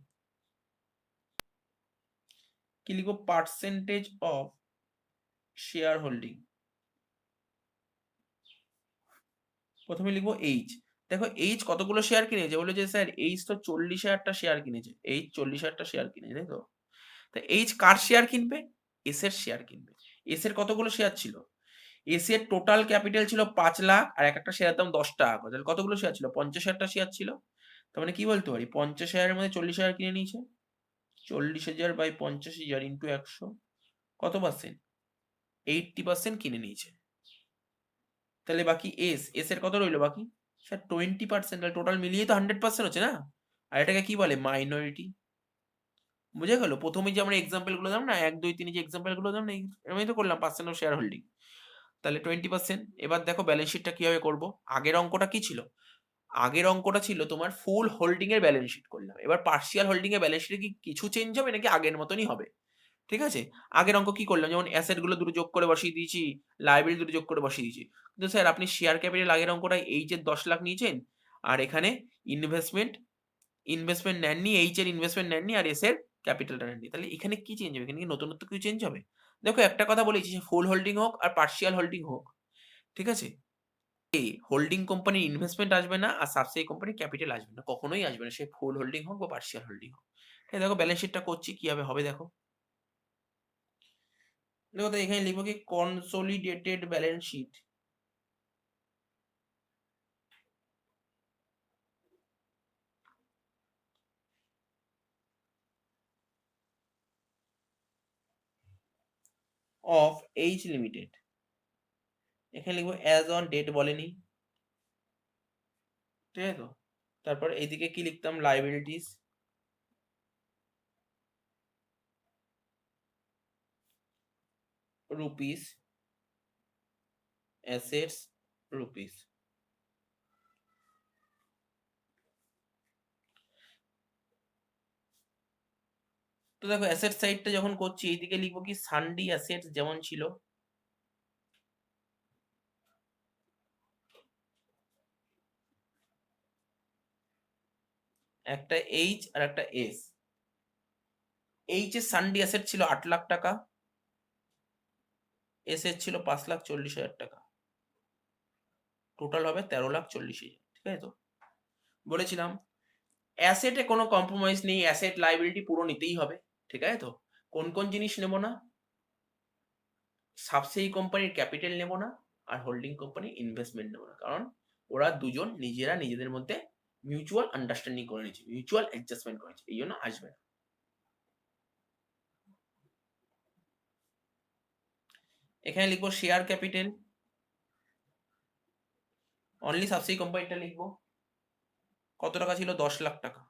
কি লিখবো, পার্সেন্টেজ অফ শেয়ার হোল্ডিং। প্রথমে লিখবো এইচ। দেখো এইচ কতগুলো শেয়ার কিনেছে, বলে যে স্যার এইচ তো 40,000টা শেয়ার কিনেছে, এইচ 40,000টা শেয়ার কিনেছে, তাই তো। তা এইচ কার শেয়ার কিনবে, এস এর শেয়ার কিনবে। এস এর কতগুলো শেয়ার ছিল, এস এর টোটাল ক্যাপিটাল ছিল 5 লাখ আর এক একটা শেয়ার দাম 10 টাকা করে, তাহলে কতগুলো শেয়ার ছিল, 50,000টা শেয়ার ছিল। তার মানে কি বলতে পারি, 50,000-এর মধ্যে 40,000 কিনে নিয়েছে, 40,000 বাই 50,000 ইন্টু 100, কত পার্সেন্ট, 80% কিনে নিয়েছে। তাহলে বাকি এস এর কত রইলো বাকি, স্যার 20%। তাহলে টোটাল মিলিয়ে তো 100% হচ্ছে না। আর এটাকে কি বলে, মাইনরিটি। বুঝে গেল, প্রথমে যে আমরা এক্সাম্পল গুলো দিলাম না, 1 2 3 যে এক্সাম্পল গুলো দিলাম না, আমি তো করলাম পার্সেন্ট অফ শেয়ার হোল্ডিং, তাহলে 20%। এবার দেখো ব্যালেন্স শিটটা কিভাবে করব। আগের অঙ্কটা কি ছিল, আগের অঙ্কটা ছিল তোমার ফুল হোল্ডিং এর ব্যালেন্স শিট করলাম। এবার পার্শিয়াল হোল্ডিং এর ব্যালেন্স শিটে কি কিছু চেঞ্জ হবে নাকি আগের মতনই হবে। ঠিক আছে, আগের অঙ্ক কি করলাম, যেমন অ্যাসেট গুলো দুটো যোগ করে বসিয়ে দিয়েছি, লাইবিলিটি দুটো যোগ করে বসিয়ে দিয়েছি। কিন্তু স্যার আপনি শেয়ার ক্যাপিটাল আগের অঙ্কটায় এইচ এর 10 লাখ নিয়েছেন আর এখানে ইনভেস্টমেন্ট নেননি, এইচ এর ইনভেস্টমেন্ট নেননি আর এস এর ক্যাপিটালটা নেননি, তাহলে এখানে কি চেঞ্জ হবে, এখানে কি নতুনত্ব কিছু চেঞ্জ হবে। দেখো একটা কথা বলেছি, ফুল হোল্ডিং হোক আর পার্শিয়াল হোল্ডিং হোক, ঠিক আছে, হোল্ডিং কোম্পানির ইনভেস্টমেন্ট আসবে না আর সাবসিডি কোম্পানির ক্যাপিটাল আসবে না, কখনোই আসবে না, সে ফুল হোল্ডিং হোক বা পার্শিয়াল হোল্ডিং হোক। দেখো ব্যালেন্স শিটটা করছি কিভাবে হবে, দেখো দেখো তো এখানে লিখবো কি, consolidated balance sheet of H limited. এখানে লিখবো অ্যাজ অন ডেট বলেনি, ঠিক আছে তো। তারপর এইদিকে কি লিখতাম, লাইবিলিটিস রুপিস, অ্যাসেটস রুপিস। তো দেখো অ্যাসেট সাইডটা যখন করছি এইদিকে লিখবো কি, সানডি অ্যাসেটস যেমন ছিল, একটা এইচ আর একটা এস। এইচ এর সানডি অ্যাসেট ছিল 8 লাখ টাকা, এস এর ছিল 5,40,000 টাকা, টোটাল হবে 13,40,000। ঠিক আছে তো, বলেছিলাম অ্যাসেটে কোনো কম্প্রোমাইজ নেই, অ্যাসেট লাইবিলিটি পুরো নিতেই হবে। ঠিক আছে তো, কোন কোন জিনিস নেব না, সাবসিডি কোম্পানির ক্যাপিটাল নেব না আর হোল্ডিং কোম্পানির ইনভেস্টমেন্ট নেব না, কারণ ওরা দুজন নিজেরা নিজেদের মধ্যে মিউচুয়াল আন্ডারস্ট্যান্ডিং করে নিয়েছে, মিউচুয়াল অ্যাডজাস্টমেন্ট করেছে, এই জন্য আসবে না। এখানে লিখবো শেয়ার ক্যাপিটাল, অনলি সাবসিডি কোম্পানিটা লিখবো। কত টাকা ছিল? 10 লাখ টাকা।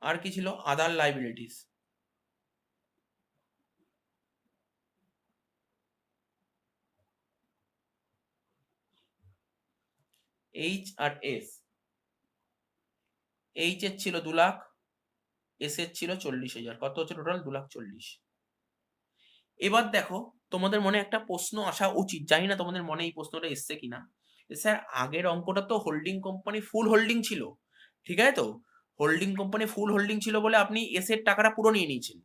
আর কি ছিল? আদার liabilities, H R S. H এর ছিল 2 লাখ, এস এর ছিল 40,000। কত হচ্ছে টোটাল? 2,40,000। এবার দেখো, তোমাদের মনে একটা প্রশ্ন আসা উচিত, জানি না তোমাদের মনে এই প্রশ্নটা এসছে কিনা। স্যার আগের অঙ্কটা তো হোল্ডিং কোম্পানি ফুল হোল্ডিং ছিল, ঠিক আছে তো? হোল্ডিং কোম্পানি ফুল হোল্ডিং ছিল বলে আপনি এস এর টাকাটা পুরো নিয়ে নিয়েছেন।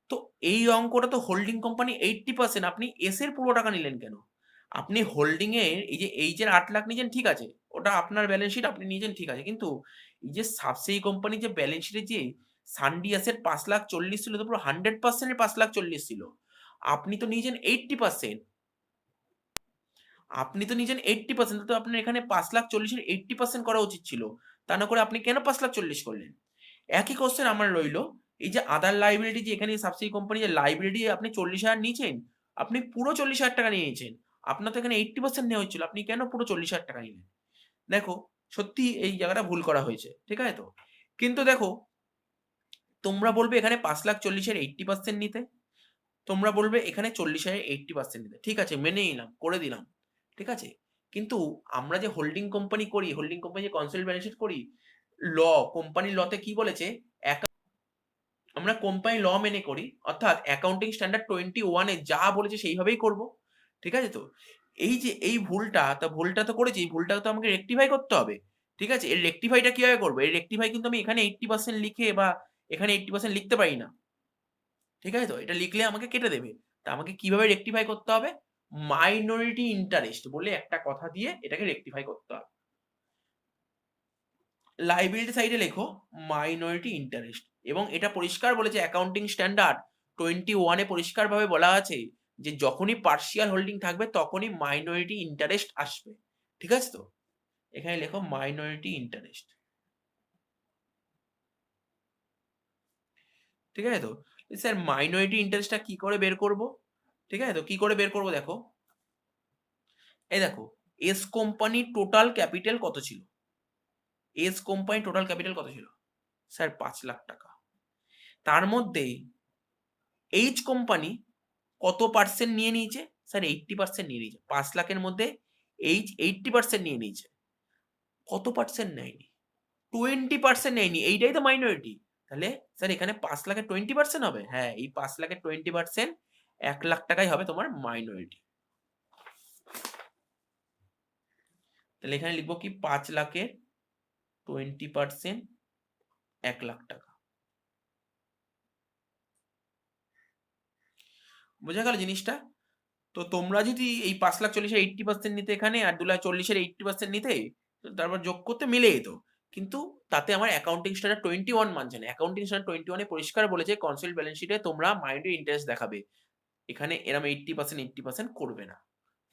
তো এই অঙ্কটা তো হোল্ডিং কোম্পানি 80%, আপনি এস এর পুরো টাকা নিলেন কেন? আপনি হোল্ডিং এর এই যে এইচ এর 8 লাখ নিয়েছেন, ঠিক আছে, ওটা আপনার ব্যালেন্স শিট, আপনি নিয়েছেন, ঠিক আছে, কিন্তু এই যে সাবসিডি কোম্পানি যে ব্যালেন্স শিটে যে সানডি অ্যাসেট 5,40,000 ছিল, তো পুরো 100% এর 5,40,000 ছিল। আপনি তো নিয়েছেন 80%, আপনি তো নিয়েছেন 80%, তো আপনার এখানে 5,40,000 এর 80% করা উচিত ছিল। তা না করে আপনি কেন 5,40,000 করলেন? একই কোশ্চেন আমার রইলো, এই যে আদার লাইবিলিটি, যে এখানে সাবসিডি কোম্পানি যে লাইবিলিটি আপনি 40,000 নিয়েছেন, আপনি পুরো 40,000 টাকা নিয়ে নিয়েছেন। আপনার তো এখানে 80% নেওয়া হচ্ছিল, আপনি কেন পুরো 40,000 টাকা নিলেন? দেখো, সত্যি এই জায়গাটা ভুল করা হয়েছে, ঠিক আছে তো? কিন্তু দেখো, তোমরা বলবে এখানে 5,40,000 80% নিতে, তোমরা বলবে এখানে 40,000 80% নিতে, ঠিক আছে, মেনে নিলাম, করে দিলাম, ঠিক আছে। কিন্তু আমরা যে হোল্ডিং কোম্পানি করি, হোল্ডিং কোম্পানি যে কনসোলিডেটেড ব্যালেন্স শিট করি, ল কোম্পানি লতে কি বলেছে, আমরা কোম্পানি ল মেনে করি, অর্থাৎ অ্যাকাউন্টিং স্ট্যান্ডার্ড 21 এ যা বলেছে সেইভাবেই করব, ঠিক আছে তো? এই যে এই ভুলটা, তা ভুলটা তো করেছি, এই ভুলটা তো আমাকে রেকটিফাই করতে হবে, ঠিক আছে। এর রেকটিফাইটা কিভাবে করবো? এর রেকটিফাই কিন্তু আমি এখানে 80% লিখে বা এখানে 80% লিখতে পারি না, ঠিক আছে তো? এটা লিখলে আমাকে কেটে দেবে। তা আমাকে কিভাবে রেকটিফাই করতে হবে? মাইনরিটি ইন্টারেস্ট বলে একটা কথা দিয়ে এটাকে রেকটিফাই করতে হবে। লাইবিলিটি সাইডে লেখো মাইনরিটি ইন্টারেস্ট, এবং এটা পরিষ্কার বলেছে অ্যাকাউন্টিং স্ট্যান্ডার্ড 21 এ পরিষ্কারভাবে বলা আছে যে যখনই পার্শিয়াল হোল্ডিং থাকবে তখনই মাইনরিটি ইন্টারেস্ট আসবে, ঠিক আছে তো? এখানে লেখো মাইনরিটি ইন্টারেস্ট, ঠিক আছে তো? স্যার মাইনরিটি ইন্টারেস্টটা কি করে বের করব? ঠিক আছে তো, কি করে বের করব? দেখো, এই দেখো, এস কোম্পানির টোটাল ক্যাপিটাল কত ছিল? এস কোম্পানির টোটাল ক্যাপিটাল কত ছিল? স্যার 5 লাখ টাকা। তার মধ্যে এইচ কোম্পানি কত পার্সেন্ট নিয়ে নিয়েছে? স্যার 80% নিয়ে নিয়েছে। 5 লাখের মধ্যে এইচ 80% নিয়ে নিয়েছে। কত পার্সেন্ট নেয়নি? 20% নেয়নি। এইটাই তো মাইনরিটি। তাহলে স্যার এখানে 5 লাখের 20% হবে? হ্যাঁ, এই 5 লাখের 20% 1 লাখ টাকাই হবে তোমার মাইনরিটি। তাহলে এখানে লিখবো কি, 5 লাখের 20% 1 লাখ টাকা। বোঝা গেল জিনিসটা? তো তোমরা যদি এই 5,40,000 80% নিতে এখানে, আর 2,40,000 80% নিতে, তো তারপর যোগ করতে মিলে যেত। কিন্তু তাতে আমার অ্যাকাউন্টিং স্ট্যান্ডার্ড 21 মানছে না। অ্যাকাউন্টিং স্ট্যান্ডার্ড 21 এ পরিষ্কার বলেছে কনসোলিডেটেড ব্যালেন্স শিটে তোমরা মাইনরিটি ইন্টারেস্ট দেখাবে। এখানে এরকম 80% করবে না,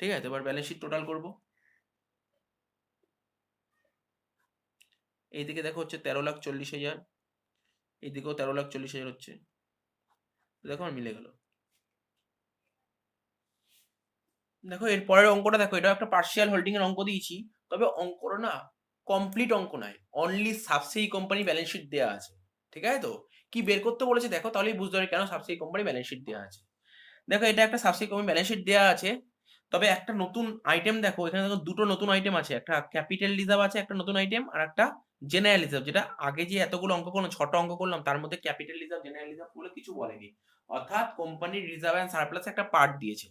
ঠিক আছে? এবার ব্যালেন্স শিট টোটাল করব। এইদিকে দেখো হচ্ছে 13,40,000, এইদিকেও 13,40,000 হচ্ছে। দেখো আমার মিলে গেল। দেখো এর পরের অঙ্কটা দেখো, এটা একটা পার্শিয়াল হোল্ডিং এর অঙ্ক দিয়েছি, তবে অঙ্কটা না কমপ্লিট অঙ্ক নয়, only subsidy company balance sheet দেওয়া আছে, ঠিক আছে তো? কি বের করতে বলেছে দেখো, তাহলেই বুঝতে পারবে কেন সাবসিডি কোম্পানি ব্যালেন্স শিট দেওয়া আছে। দেখো, এটা একটা সাবসিডি কোম্পানি ব্যালেন্স শিট দেওয়া আছে, তবে একটা নতুন আইটেম দেখো, এখানে দেখো দুটো নতুন আইটেম আছে, একটা ক্যাপিটাল রিজার্ভ আছে, একটা নতুন আইটেম, আর একটা জেনারেল রিজার্ভ, যেটা আগে যে এতগুলো অঙ্ক করলাম, 6টা অঙ্ক করলাম, তার মধ্যে ক্যাপিটাল রিজার্ভ জেনারেল রিজার্ভ বলে কিছু বলেনি, অর্থাৎ কোম্পানির রিজার্ভ এন্ড সারপ্লাস একটা পার্ট দিয়েছে।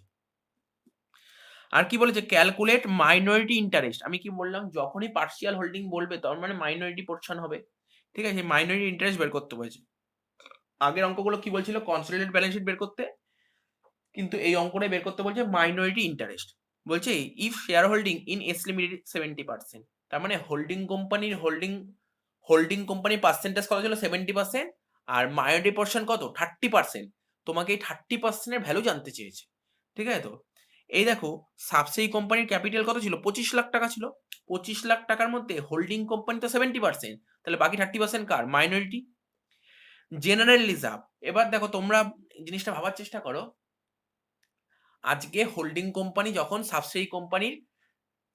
আর কি বলেছে, ক্যালকুলেট মাইনরিটি ইন্টারেস্ট। আমি কি বললাম, যখনই পার্শিয়াল হোল্ডিং বলবে তার মানে মাইনরিটি পোর্শন হবে, ঠিক আছে? মাইনরিটি ইন্টারেস্ট বের করতে বলেছে। আগের অঙ্কগুলো কি বলছিল, কনসোলিডেটেড ব্যালেন্স শিট বের করতে, কিন্তু এই অঙ্কটাই বের করতে বলছে মাইনরিটি ইন্টারেস্ট। বলছে if share holding in S limited 70%, তার মানে হোল্ডিং কোম্পানির হোল্ডিং কোম্পানির পার্সেন্টেজ কত ছিল? 70%। আর মাইনরিটি পোর্শন কত? 30%। তোমাকে এই 30% এর ভ্যালু জানতে চেয়েছে, ঠিক আছে তো? এই দেখো, সাবসিডি কোম্পানির ক্যাপিটাল কত ছিল? 25 লাখ টাকা ছিল। 25 লাখ টাকার মধ্যে হোল্ডিং কোম্পানি তো 70%, তাহলে বাকি 30% কার? মাইনরিটি। General reserve. এবার দেখো তোমরা জিনিসটা ভাবার চেষ্টা করো, আজকে হোল্ডিং কোম্পানি যখন সাবসিডি কোম্পানির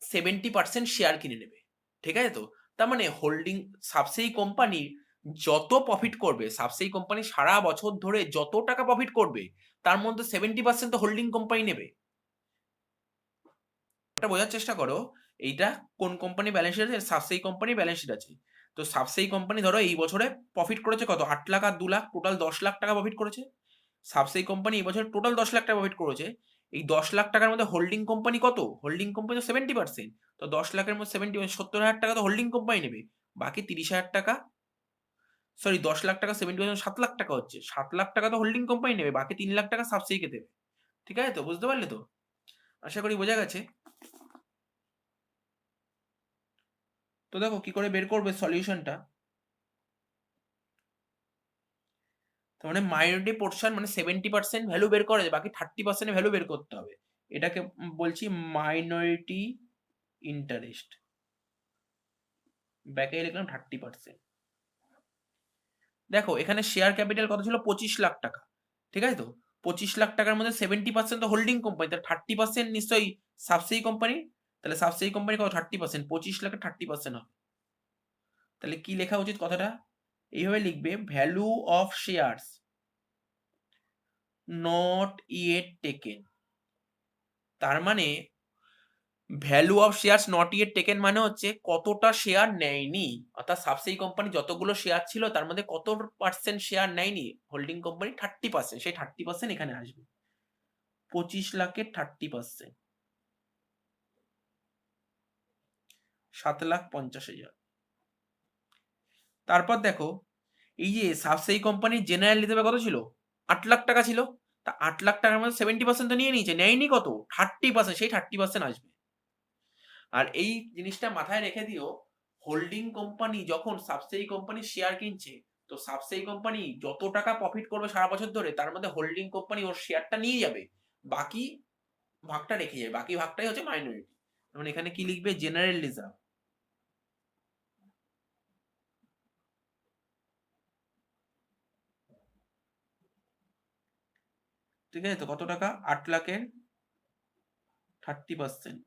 70% শেয়ার কিনে নেবে, ঠিক আছে তো, তার মানে হোল্ডিং সাবসিডি কোম্পানি যত প্রফিট করবে, সাবসিডি কোম্পানি সারা বছর ধরে যত টাকা প্রফিট করবে তার মধ্যে 70% তো হোল্ডিং কোম্পানি নেবে। এটা বোঝার চেষ্টা করো, এইটা কোন কোম্পানি ব্যালেন্স শিট আছে? সাবসিডি কোম্পানি ব্যালেন্স শিট আছে। তো সাবসিডি কোম্পানি ধরো এই বছরে প্রফিট করেছে কত, 8 লাখ আর 2 লাখ, টোটাল 10 লাখ টাকা প্রফিট করেছে। সাবসিডি কোম্পানি এই বছর টোটাল 10 লাখ টাকা প্রফিট করেছে। এই 10 লাখ টাকার মধ্যে হোল্ডিং কোম্পানি কত? হোল্ডিং কোম্পানি তো 70%। তো 10 লাখের মধ্যে 70 টাকা তো হোল্ডিং কোম্পানি নেবে, বাকি 30,000 টাকা, সরি 10 লাখ টাকা 70%, 7 লাখ টাকা হচ্ছে, 7 লাখ টাকা তো হোল্ডিং কোম্পানি নেবে, বাকি 3 লাখ টাকা সাবসিডিকে দেবে। ঠিক আছে তো, বুঝতে পারলে তো? আশা করি বোঝা গেছে। তো দেখো কি করে বের করবে সলিউশনটা। তার মানে মাইনরিটি পোর্শন মানে 70% ভ্যালু বের করে, বাকি 30% ভ্যালু বের করতে হবে। এটাকে বলছি মাইনরিটি ইন্টারেস্ট, ব্যাকে লিখলাম 30%। দেখো এখানে শেয়ার ক্যাপিটাল কত ছিল? 25 লাখ টাকা, ঠিক আছে তো। 25 লাখ টাকার মধ্যে 70% তো হোল্ডিং কোম্পানি, তাহলে 30% নিশ্চয়ই সাবসিডি কোম্পানি। তাহলে সাবসিডি কোম্পানি কত? 30%, 25 লাখের 30% হবে। তাহলে কি লেখা উচিত কথাটা? এইভাবে লিখবে, value of shares not yet taken. তার মানে value of shares not yet taken মানে হচ্ছে কতটা শেয়ার নেয়নি, অর্থাৎ সাবসিডি কোম্পানি যতগুলো শেয়ার ছিল তার মধ্যে কত পার্সেন্ট শেয়ার নেয়নি হোল্ডিং কোম্পানি? 30%। সেই 30% এখানে আসবে, 25 লাখের 30%, 7,50,000। তারপর দেখো এই যে সাবসিডি কোম্পানির জেনারেল রিজার্ভে কত ছিল? 8 লাখ টাকা ছিল। তা 8 লাখ টাকার মধ্যে 70% তো নিয়ে নিয়েছে, নেয়নি কত? 30%, সেই 30% আসবে। আর এই জিনিসটা মাথায় রেখে দিও, হোল্ডিং কোম্পানি যখন সাবসিডি কোম্পানির শেয়ার কিনছে, তো সাবসিডি কোম্পানি যত টাকা প্রফিট করবে সারা বছর ধরে তার মধ্যে হোল্ডিং কোম্পানি ওর শেয়ারটা নিয়ে যাবে, বাকি ভাগটা রেখে যাবে, বাকি ভাগটাই হচ্ছে মাইনরিটি। মানে এখানে কি লিখবে? General reserve. ঠিক আছে তো, কত টাকা? 8 লাখের 30%,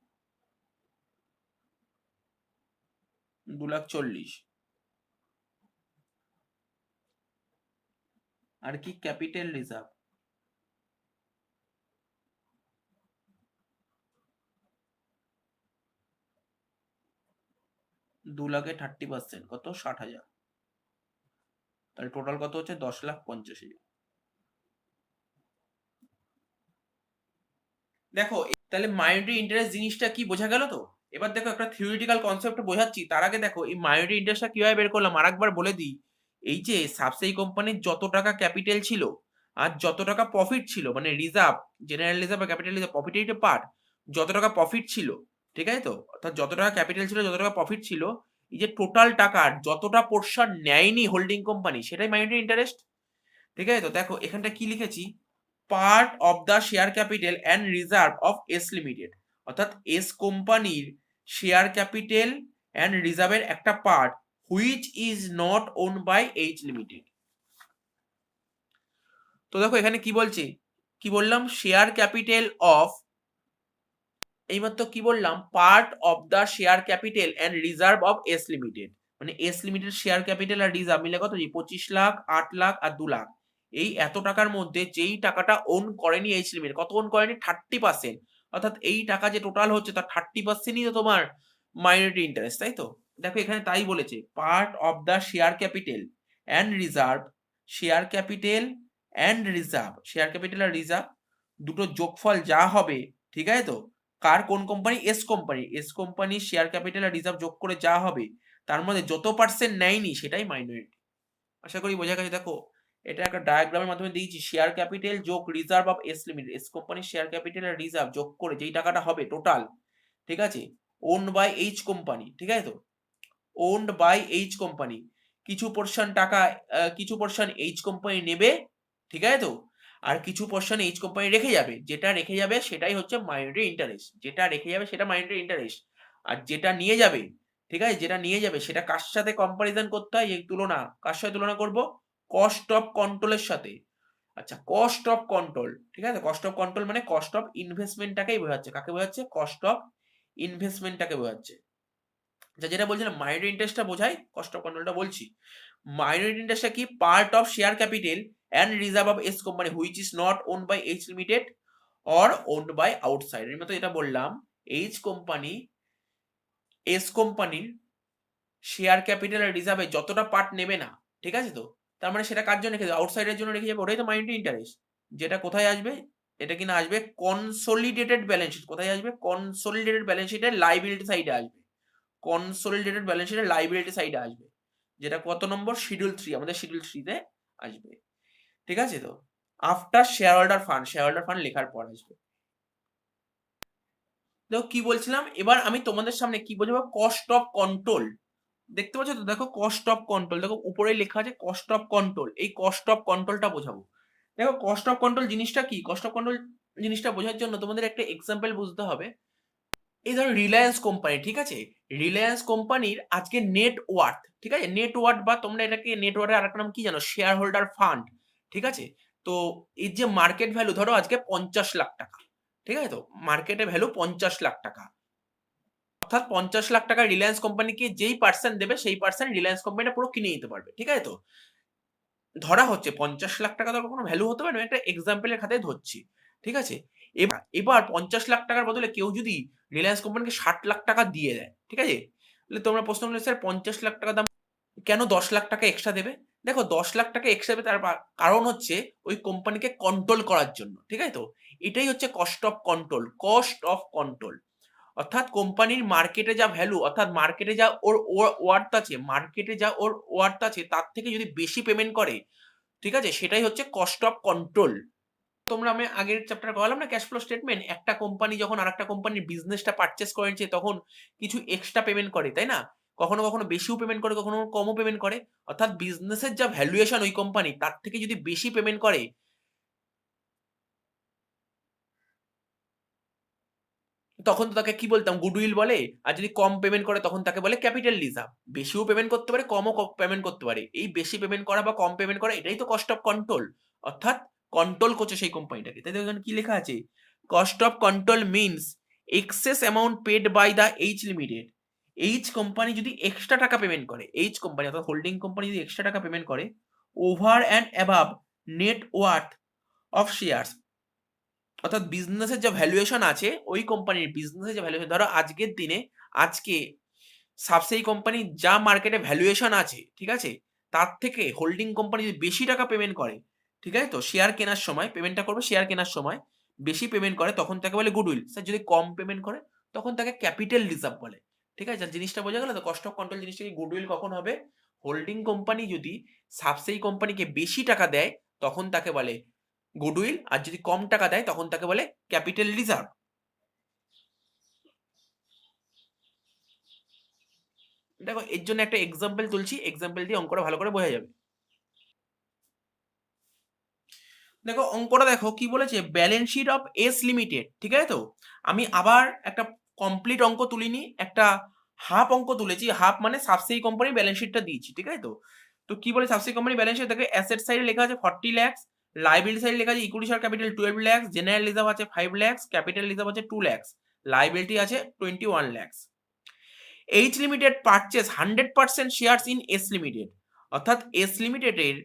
2,40,000। আর কি? ক্যাপিটাল রিজার্ভ, 2 লাখের 30%, কত? 60,000। তাহলে টোটাল কত হচ্ছে? 10,50,000। দেখো তাহলে মাইনরিটি ইন্টারেস্ট জিনিসটা কি বোঝা গেল তো? এবার দেখো একটা থিওরিটিক্যাল কনসেপ্ট বোঝাচ্ছি, তার আগে দেখো এই মাইনরিটি ইন্টারেস্টটা কিভাবে বের করলাম আরেকবার বলে দিই। এই যে সাবসিডি কোম্পানির যত টাকা ক্যাপিটাল ছিল আর যত টাকা প্রফিট ছিল, মানে রিজার্ভ, জেনারেল রিজার্ভ আর ক্যাপিটাল রিজার্ভ, প্রফিটের পার্ট, যত টাকা প্রফিট ছিল, ঠিক আছে তো, অর্থাৎ যত টাকা ক্যাপিটাল ছিল, যত টাকা প্রফিট ছিল, এই যে টোটাল টাকার যতটা পোর্শন নেয়নি হোল্ডিং কোম্পানি, সেটাই মাইনরিটি ইন্টারেস্ট। ঠিক আছে তো, দেখো এখানটা কি লিখেছি? Part of the share capital and reserve of S limited, অর্থাৎ এস কোম্পানির শেয়ার ক্যাপিটাল অ্যান্ড রিজার্ভের একটা part which is not own by H limited. তো দেখো এখানে কি বলছে, কি বললাম? শেয়ার ক্যাপিটাল অফ, এইমাত্র কি বললাম? Part of the share capital and reserve of S limited, মানে এস লিমিটেড শেয়ার ক্যাপিটাল আর রিজার্ভ মিলে কত? 25 লাখ, 8 লাখ আর 2 লাখ। এই এত টাকার মধ্যে যেই টাকাটা ওন করেনি এইচ লিমিটেড, কত ওন করেনি? 30%। অর্থাৎ এই টাকা যে টোটাল হচ্ছে তার 30%ই তো তোমার মাইনরিটি ইন্টারেস্ট, তাই তো? দেখো এখানে তাই বলেছে, part of the share capital and reserve, share capital and reserve, share capital আর রিজার্ভ দুটো যোগফল যা হবে, ঠিক আছে তো, কার? কোন company? S company. S company share capital আর রিজার্ভ যোগ করে যা হবে তার মধ্যে যত পার্সেন্ট নেয়নি সেটাই মাইনরিটি। আশা করি বোঝা গেছে। দেখো এটা একটা ডায়াগ্রামের মাধ্যমে দিয়েছি, শেয়ার ক্যাপিটাল যোগ reserve of S limited, S কোম্পানির শেয়ার ক্যাপিটাল আর রিজার্ভ যোগ করে যেই টাকাটা হবে টোটাল, ঠিক আছে, ওন্ড বাই এইচ কোম্পানি, ঠিক আছে তো, ওন্ড বাই এইচ কোম্পানি। কিছু পোর্শন টাকা, কিছু পোর্শন এইচ কোম্পানি নেবে, ঠিক আছে তো, আর কিছু পোর্শন এইচ কোম্পানি রেখে যাবে, যেটা রেখে যাবে সেটাই হচ্ছে মাইনরিটি ইন্টারেস্ট, যেটা রেখে যাবে সেটা মাইনরিটি ইন্টারেস্ট। আর যেটা নিয়ে যাবে, ঠিক আছে, যেটা নিয়ে যাবে সেটা কার সাথে কম্পারিজন করতে হয়? এই তুলনা কার সাথে তুলনা করব? কস্ট অফ কন্ট্রোলের সাথে। আচ্ছা, কস্ট অফ কন্ট্রোল, ঠিক আছে, কস্ট অফ কন্ট্রোল মানে কস্ট অফ ইনভেস্টমেন্টটাকেই বোঝাচ্ছে। কাকে বোঝাচ্ছে? কস্ট অফ ইনভেস্টমেন্টটাকে বোঝাচ্ছে। যেটা বলছিলাম মাইনরিটি ইন্টারেস্টটা বোঝাই, কস্ট অফ কন্ট্রোলটা বলছি। মাইনরিটি ইন্টারেস্টটা কি? Part of share capital and reserve of S company which is not owned by H limited or owned by outside. এর মতো এটা বললাম, এইচ কোম্পানি এস কোম্পানির শেয়ার ক্যাপিটাল আর রিজার্ভে যতটা পার্ট নেবে না, ঠিক আছে তো, তার মানে সেটা কার জন্য রেখে দেবে? আউটসাইডের জন্য রেখে যাবে। ওটাই তো মাইনরিটি ইন্টারেস্ট। যেটা কোথায় আসবে? এটা কিনা আসবে কনসোলিডেটেড ব্যালেন্স শিট। কোথায় আসবে? কনসোলিডেটেড ব্যালেন্স শিটের লাইবিলিটি সাইডে আসবে। কনসোলিডেটেড ব্যালেন্স শিটের লাইবিলিটি সাইডে আসবে, যেটা কত নম্বর? শিডিউল 3, আমাদের শিডিউল 3 তে আসবে। ঠিক আছে তো, after share holder fund, share holder fund লেখার পর আসবে। দেখো কি বলছিলাম, এবার আমি তোমাদের সামনে কি বোঝাবো? Cost of control. দেখতে পাচ্ছ তো, দেখো কস্ট অফ কন্ট্রোল, দেখো উপরে লেখা আছে কস্ট অফ কন্ট্রোল। এই কস্ট অফ কন্ট্রোলটা বোঝাবো। দেখো কস্ট অফ কন্ট্রোল জিনিসটা কি? কস্ট অফ কন্ট্রোল জিনিসটা বোঝার জন্য তোমাদের একটা এক্সাম্পল বুঝতে হবে। এই ধরো রিলায়েন্স কোম্পানি, ঠিক আছে, রিলায়েন্স কোম্পানির আজকে নেট ওয়ার্থ, ঠিক আছে, নেট ওয়ার্থ বা তোমরা এটাকে নেট ওয়ার্থের আরেকটা নাম কি জানো? Share holder fund. ঠিক আছে, তো এর যে মার্কেট ভ্যালু ধরো আজকে 50 লাখ টাকা, ঠিক আছে, তো মার্কেটে ভ্যালু 50 লাখ টাকা। অর্থাৎ 50 লাখ টাকা রিলায়েন্স কোম্পানিকে যেই পার্সন দেবে সেই পার্সন রিলায়েন্স কোম্পানিটা পুরো কিনে নিতে পারবে। ঠিক আছে তো, ধরা হচ্ছে 50 লাখ টাকা তো কোনো ভ্যালু হতে পারে না, একটা এক্সাম্পলের খাতায় ধরছি। ঠিক আছে, এবার 50 লাখ টাকার বদলে কেউ যদি রিলায়েন্স কোম্পানিকে 60 লাখ টাকা দিয়ে দেয়, ঠিক আছে, তাহলে তোমরা প্রশ্ন করলে স্যার 50 লাখ টাকা দাম, কেন 10 লাখ টাকা এক্সট্রা দেবে? দেখো 10 লাখ টাকা এক্সট্রা দেবে তার কারণ হচ্ছে ওই কোম্পানিকে কন্ট্রোল করার জন্য। ঠিক আছে তো, এটাই হচ্ছে cost of control. Cost of control অর্থাৎ কোম্পানির মার্কেটে যা ভ্যালু, অর্থাৎ মার্কেটে যা ওর ওয়ার্থ আছে, মার্কেটে যা ওর ওয়ার্থ আছে তার থেকে যদি বেশি পেমেন্ট করে, ঠিক আছে, সেটাই হচ্ছে কস্ট অফ কন্ট্রোল। তোমরা আমি আগের চ্যাপ্টারে বললাম না ক্যাশ ফ্লো স্টেটমেন্ট, একটা কোম্পানি যখন আরেকটা কোম্পানির বিজনেসটা পারচেস করেছে তখন কিছু এক্সট্রা পেমেন্ট করে, তাই না? কখনো কখনো বেশিও পেমেন্ট করে, কখনো কমও পেমেন্ট করে। অর্থাৎ বিজনেসের যা ভ্যালুয়েশন ওই কোম্পানি, তার থেকে যদি বেশি পেমেন্ট করে তখন তো তাকে কি বলতাম? গুডউইল বলে। আর যদি কম পেমেন্ট করে তখন তাকে বলে ক্যাপিটাল রিজার্ভ। বেশিও পেমেন্ট করতে পারে, কমও পেমেন্ট করতে পারে। এই বেশি পেমেন্ট করা বা কম পেমেন্ট করা এটাই তো কস্ট অফ কন্ট্রোল। অর্থাৎ কন্ট্রোল করছে সেই কোম্পানিটাকে। তাই এখানে কি লেখা আছে? Cost of control means excess amount paid by the H limited. H company যদি এক্সট্রা টাকা পেমেন্ট করে, এইচ কোম্পানি অর্থাৎ হোল্ডিং কোম্পানি যদি এক্সট্রা টাকা পেমেন্ট করে over and above net worth of shares, অর্থাৎ বিজনেসের যে ভ্যালুয়েশন আছে ওই কোম্পানির বিজনেসের যে ভ্যালুয়েশন, ধরো আজকের দিনে আজকে সাবসেই কোম্পানির যা মার্কেটে ভ্যালুয়েশন আছে, ঠিক আছে, তার থেকে হোল্ডিং কোম্পানি যদি বেশি টাকা পেমেন্ট করে, ঠিক আছে, তো শেয়ার কেনার সময় পেমেন্টটা করবে, শেয়ার কেনার সময় বেশি পেমেন্ট করে তখন তাকে বলে গুডউইল। স্যার যদি কম পেমেন্ট করে তখন তাকে ক্যাপিটাল রিজার্ভ বলে। ঠিক আছে, জিনিসটা বোঝা গেল তো? কস্ট অফ কন্ট্রোল জিনিসটা কি? গুডউইল কখন হবে? হোল্ডিং কোম্পানি যদি সাবসেই কোম্পানিকে বেশি টাকা দেয় তখন তাকে বলে গুডউইল, আর যদি কম টাকা দেয় তখন তাকে বলে ক্যাপিটাল রিজার্ভ। দেখো এর জন্য একটা এক্সাম্পল তুলছি, এক্সাম্পল দিয়ে অঙ্কটা ভালো করে বোঝা যাবে। দেখো অঙ্কটা দেখো কি বলেছে, balance sheet of S limited. ঠিক আছে তো, আমি আবার একটা কমপ্লিট অঙ্ক তুলিনি, একটা হাফ অঙ্ক তুলেছি। হাফ মানে সাবসেই কোম্পানির ব্যালেন্স শিটটা দিয়েছি। ঠিক আছে তো, তো কি বলে সাবসেই কোম্পানির ব্যালেন্স শিট? দেখো অ্যাসেট সাইডে লেখা আছে 40 লাখ, লাইবিলিটি সাইডে লেখা আছে equity share capital 12 lakh, general reserve আছে 5 লাখ, ক্যাপিটাল রিজার্ভ আছে 2 লাখ, লাইবিলিটি আছে 21 lakh. H limited purchase 100% shares in S limited, অর্থাৎ এস লিমিটেডের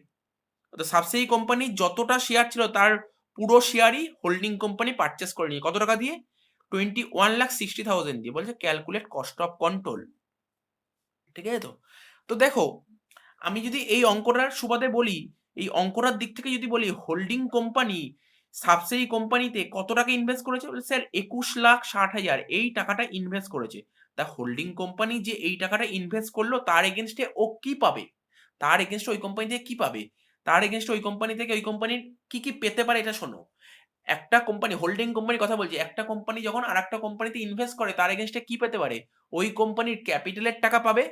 সাবসেই কোম্পানির যতটা শেয়ার ছিল তার পুরো শেয়ারই হোল্ডিং কোম্পানি পারচেস করে নিয়ে কত টাকা দিয়ে? 21,60,000 দিয়ে। বলছে ক্যালকুলেট কস্ট অফ কন্ট্রোল। ঠিক আছে তো, তো দেখো আমি যদি এই অঙ্কটার সুবাদে বলি, এই অঙ্কটার দিক থেকে যদি বলি হোল্ডিং কোম্পানি সাবসেই কোম্পানিতে কত টাকা ইনভেস্ট করেছে, বলে স্যার 21,60,000 এই টাকাটা ইনভেস্ট করেছে। তা হোল্ডিং কোম্পানি যে এই টাকাটা ইনভেস্ট করলো তার এগেনস্টে ও কি পাবে? তার এগেনস্টে ওই কোম্পানি থেকে কি পাবে? তার এগেনস্টে ওই কোম্পানি থেকে ওই কোম্পানির কি কি পেতে পারে এটা শোনো। একটা কোম্পানি, হোল্ডিং কোম্পানির কথা বলছি, একটা কোম্পানি যখন আর একটা কোম্পানিতে ইনভেস্ট করে তার এগেনস্টে কি পেতে পারে? ওই কোম্পানির ক্যাপিটালের টাকা পাবে,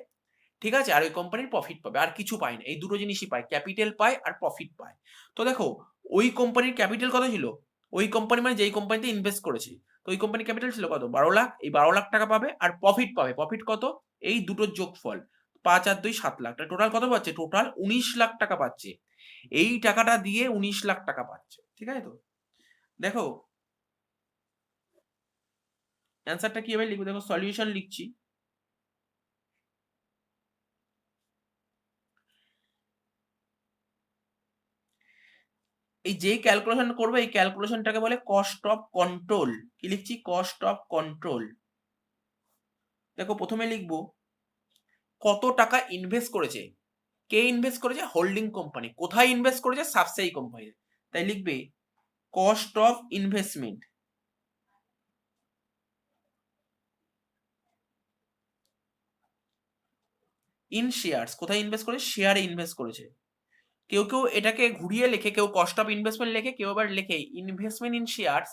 ঠিক আছে, আর ওই কোম্পানির প্রফিট পাবে। আর কিছু পায় না, এই দুটো জিনিসই পায়, ক্যাপিটাল পায় আর প্রফিট পায়। তো দেখো ওই কোম্পানির ক্যাপিটাল কত ছিল? ওই কোম্পানি মানে যেই কোম্পানিতে ইনভেস্ট করেছে, তো ওই কোম্পানির ক্যাপিটাল ছিল কত? 12 লাখ। এই 12 লাখ টাকা পাবে আর প্রফিট পাবে। প্রফিট কত? এই দুটোর যোগফল 5 আর 2 7 লাখ। টোটাল কত পাচ্ছে? টোটাল 19 লাখ টাকা পাচ্ছে। এই টাকাটা দিয়ে 19 লাখ টাকা পাচ্ছে, ঠিক আছে তো। দেখো অ্যান্সারটা কিভাবে লিখবো, দেখো সলিউশন লিখছি। এই যে ক্যালকুলেশন করবো এই ক্যালকুলেশনটাকে বলে কস্ট অফ কন্ট্রোল। কি লিখছি, কস্ট অফ কন্ট্রোল। দেখো প্রথমে লিখবো কত টাকা ইনভেস্ট করেছে, কে ইনভেস্ট করেছে, হোল্ডিং কোম্পানি। কোথায় ইনভেস্ট করেছে, সাবসিডারি কোম্পানি। তাই লিখবে cost of investment in shares. কোথায় ইনভেস্ট করেছে, শেয়ারে ইনভেস্ট করেছে। কেউ কেউ এটাকে ঘুরিয়ে লেখে, কেউ কস্ট অফ ইনভেস্টমেন্ট লেখে, কেউ আবার লেখে ইনভেস্টমেন্ট ইন শেয়ারস,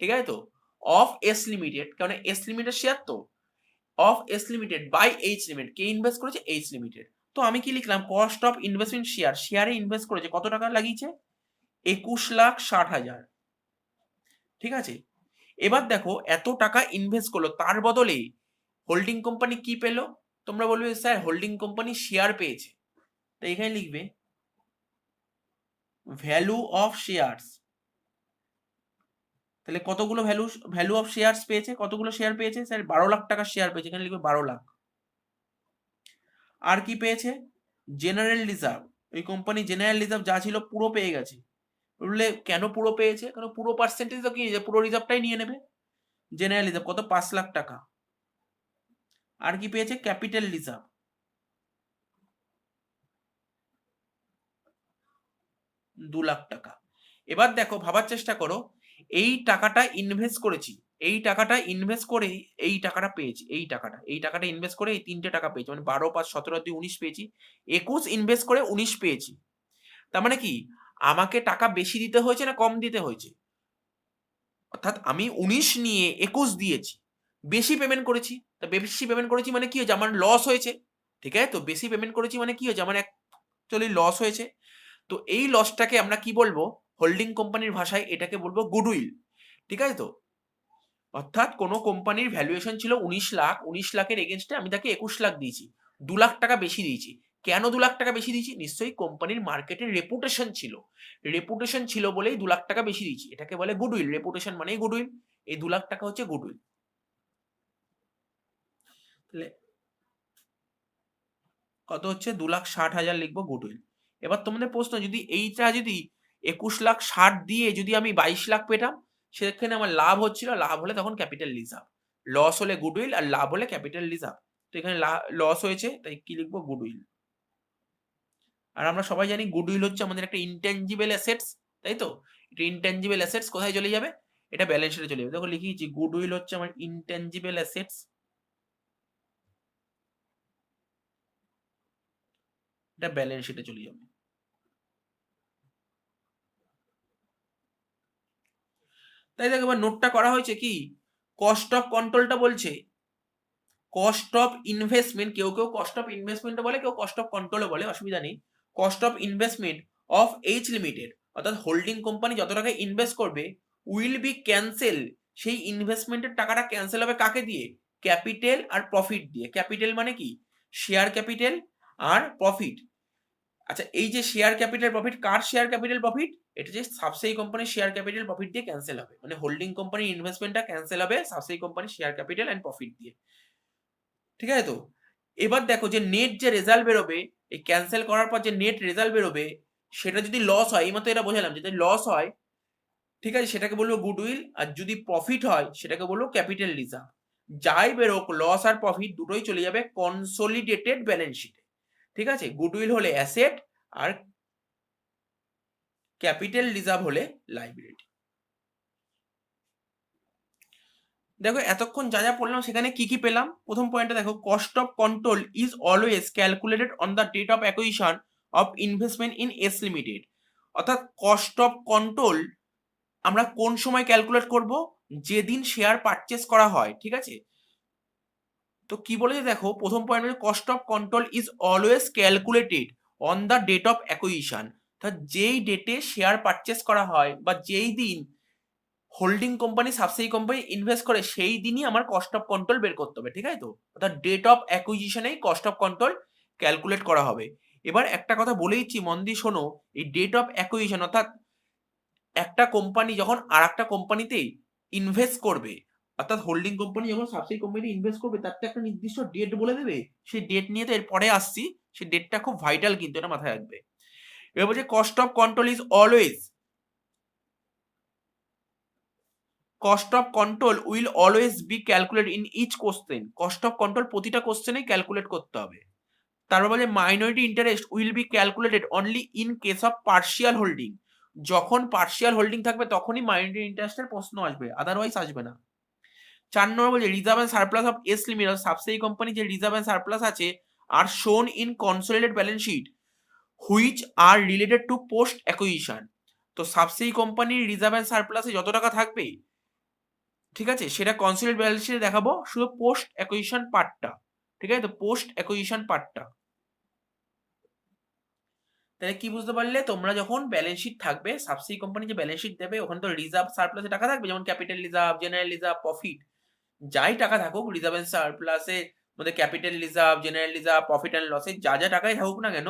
ঠিক আছে তো, অফ এস লিমিটেড, কারণ এস লিমিটেড শেয়ার তো, of S limited by H limited. কে ইনভেস্ট করেছে, এইচ লিমিটেড। তো আমি কি লিখলাম, কস্ট অফ ইনভেস্টমেন্ট শেয়ার, শেয়ারে ইনভেস্ট করেছে, কত টাকা লাগিয়েছে, 21,60,000, ঠিক আছে। এবার দেখো এত টাকা ইনভেস্ট করলো, তার বদলে হোল্ডিং কোম্পানি কি পেলো, তোমরা বলবে স্যার হোল্ডিং কোম্পানি শেয়ার পেয়েছে। তো এখানে লিখবে ভ্যালু অফ শেয়ারস। তাহলে কতগুলো ভ্যালু অফ শেয়ারস পেয়েছে, কতগুলো শেয়ার পেয়েছে, স্যার 12 লাখ টাকার শেয়ার পেয়েছে, এখানে লিখবে 12 লাখ। আর কি পেয়েছে, জেনারেল রিজার্ভ। ওই কোম্পানি জেনারেল রিজার্ভ যা ছিল পুরো পেয়ে গেছে। বললে কেন পুরো পেয়েছে, কারণ পুরো পার্সেন্টেজ তো কি, পুরো রিজার্ভটাই নিয়ে নেবে। জেনারেল রিজার্ভ কত, 5 লাখ টাকা। আর কি পেয়েছে, ক্যাপিটাল রিজার্ভ 2 লাখ টাকা। এবার দেখো ভাবার চেষ্টা করো, এই টাকাটা ইনভেস্ট করেছি, এই টাকাটা ইনভেস্ট করে এই টাকাটা পেয়েছি, এই টাকাটা ইনভেস্ট করে এই 3টে টাকা পেয়েছি, মানে 12, 5, 17, 2, 19 পেয়েছি। 21 ইনভেস্ট করে 19 পেয়েছি। তার মানে কি, আমাকে টাকা বেশি দিতে হয়েছে না কম দিতে হয়েছে, অর্থাৎ আমি 19 নিয়ে 21 দিয়েছি, বেশি পেমেন্ট করেছি। তা বেশি পেমেন্ট করেছি মানে কি হয়েছে, আমার লস হয়েছে, ঠিক আছে তো। বেশি পেমেন্ট করেছি মানে কি হয়েছে, আমার অ্যাকচুয়ালি লস হয়েছে। তো এই লসটাকে আমরা কি বলবো, হোল্ডিং কোম্পানির ভাষায় এটাকে বলবো গুডউইল, ঠিক আছে তো। অর্থাৎ কোনো কোম্পানির ভ্যালুয়েশন ছিল 19 লাখ, 19 লাখের এগেনস্টে আমি তাকে 21 লাখ দিয়েছি, 2 লাখ টাকা বেশি দিয়েছি। কেন 2 লাখ টাকা বেশি দিয়েছি, নিশ্চয়ই কোম্পানির মার্কেটের রেপুটেশন ছিল, রেপুটেশন ছিল বলেই 2 লাখ টাকা বেশি দিয়েছি। এটাকে বলে গুডউইল, রেপুটেশন মানেই গুডউইল। এই 2 লাখ টাকা হচ্ছে গুডউইল। তাহলে কত হচ্ছে, 2,60,000 লিখবো গুডউইল। এবার তোমাদের প্রশ্ন, যদি এইটা যদি 21,60,000 দিয়ে যদি আমি 22 লাখ পেতাম, সেখানে আমার লাভ হচ্ছিল, লাভ হলে তখন ক্যাপিটাল রিজার্ভ, লস হলে গুডউইল, আর লাভ হলে ক্যাপিটাল রিজার্ভ। তো এখানে লস হয়েছে, তাই কি লিখবো, গুডউইল। আর আমরা সবাই জানি গুডউইল হচ্ছে আমাদের একটা ইনট্যাঞ্জিবল অ্যাসেটস, তাই তো। এটা ইনট্যাঞ্জিবল অ্যাসেটস কোথায় চলে যাবে, এটা ব্যালেন্স শিটে চলে যাবে। দেখো লিখিয়েছি, গুডউইল হচ্ছে আমার ইনট্যাঞ্জিবল অ্যাসেটস, এটা ব্যালেন্স শিটে চলে যাবে। তাই দেখো এবার নোটটা করা হয়েছে কি, কস্ট অফ কন্ট্রোলটা বলছে কস্ট অফ ইনভেস্টমেন্ট, কেউ কেউ কস্ট অফ ইনভেস্টমেন্ট বলে, কেউ কস্ট অফ কন্ট্রোলে বলে, অসুবিধা নেই। Cost of investment of H limited, অর্থাৎ হোল্ডিং কোম্পানি যত টাকা ইনভেস্ট করবে উইল বি ক্যান্সেল, সেই ইনভেস্টমেন্টের টাকাটা ক্যান্সেল হবে কাকে দিয়ে, ক্যাপিটাল আর প্রফিট দিয়ে। ক্যাপিটাল মানে কি, শেয়ার ক্যাপিটাল, আর প্রফিট। আচ্ছা এই যে শেয়ার ক্যাপিটাল প্রফিট, কার শেয়ার ক্যাপিটাল প্রফিট, এটা যে সাবসিডারি কোম্পানির শেয়ার ক্যাপিটাল প্রফিট দিয়ে ক্যান্সেল হবে, মানে হোল্ডিং কোম্পানির ইনভেস্টমেন্টটা ক্যান্সেল হবে সাবসিডারি কোম্পানির শেয়ার ক্যাপিটাল এন্ড প্রফিট দিয়ে, ঠিক আছে তো। এবার দেখো যে নেট যে রেজাল্ট বেরোবে, এই ক্যান্সেল করার পর যে নেট রেজাল্ট বেরোবে, সেটা যদি লস হয়, এইমাত্র এটা বোঝালাম, যদি লস হয়, ঠিক আছে, সেটাকে বলবো গুডউইল। আর যদি প্রফিট হয় সেটাকে বলবো ক্যাপিটাল রিজার্ভ। যাই বেরোক, লস আর প্রফিট দুটোই চলে যাবে কনসোলিডেটেড ব্যালেন্স শিটে, ঠিক আছে। গুডউইল হলে অ্যাসেট, আর ক্যাপিটাল রিজার্ভ হলে লাইবিলিটি। দেখো এতক্ষণ যা যা পড়লাম সেখানে কি কি পেলাম। প্রথম পয়েন্টটা দেখো, cost of control is always calculated on the date of acquisition of investment in S limited. অর্থাৎ কস্ট অফ কন্ট্রোল আমরা কোন সময় ক্যালকুলেট করব, যেদিন শেয়ার পারচেস করা হয়, ঠিক আছে। তো কি বলেছে দেখো, প্রথম পয়েন্ট হচ্ছে cost of control is always calculated on the date of acquisition, অর্থাৎ যেই ডেটে শেয়ার পারচেস করা হয় বা যেই দিন holding company subsidiary company invest করে, সেই দিনই আমার কস্ট অফ কন্ট্রোল বের করতে হবে, ঠিক আছে তো। অর্থাৎ ডেট অফ অ্যাকুইজিশনেই কস্ট অফ কন্ট্রোল ক্যালকুলেট করা হবে। এবার একটা কথা বলেইছি, মন দিয়ে শোনো, এই ডেট অফ অ্যাকুইজিশন অর্থাৎ একটা কোম্পানি যখন আর একটা কোম্পানিতে ইনভেস্ট করবে, অর্থাৎ হোল্ডিং কোম্পানি যখন সাবসিডি কোম্পানিতে ইনভেস্ট করবে, তার তো একটা নির্দিষ্ট ডেট বলে দেবে। সেই ডেট নিয়ে তো এর পরে আসছি, সেই ডেটটা খুব ভাইটাল, কিন্তু এটা মাথায় রাখবে। এবার বলছে cost of control is always, cost of control will always be calculate in each question. Cost of control প্রতিটা কোশ্চেনেই ক্যালকুলেট করতে হবে। তারপর বলে minority interest will be calculated only in case of partial holding. যখন পার্শিয়াল হোল্ডিং থাকবে তখনই minority ইন্টারেস্টের প্রশ্ন আসবে, আদারওয়াইজ আসবে না। 4 নম্বর বলছে reserve and surplus of S limited, subsidy company যে রিজার্ভ অ্যান্ড সারপ্লাস আছে আর শোন in consolidated balance sheet which are related to post acquisition. তো সাবসিডি কোম্পানির রিজার্ভ অ্যান্ড সারপ্লাসে যত টাকা থাকবে, ঠিক আছে, সেটা কনসোলিডেটেড ব্যালেন্স শিটে দেখাবো শুধু পোস্ট অ্যাকুইজিশন পার্টটা, ঠিক আছে, তো পোস্ট অ্যাকুইজিশন পার্টটা। তাহলে কি বুঝতে পারলে, তোমরা যখন ব্যালেন্স শিট থাকবে, সাবসিডি কোম্পানি যে ব্যালেন্স শিট দেবে, ওখানে তো রিজার্ভ সারপ্লাসে টাকা থাকবে, যেমন capital reserve, general reserve, profit, যাই টাকা থাকুক রিজার্ভ এন্ড সারপ্লাসে মধ্যে, capital reserve, general reserve, profit and লসে যা যা টাকাই থাকুক না কেন,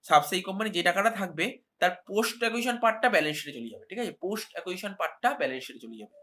সাবসিডি কোম্পানি যে টাকাটা থাকবে তার পোস্ট অ্যাকুইজিশন পার্টটা ব্যালেন্স শিটে চলে যাবে, ঠিক আছে, পোস্ট অ্যাকুইজিশন পার্টটা ব্যালেন্স শিটে চলে যাবে।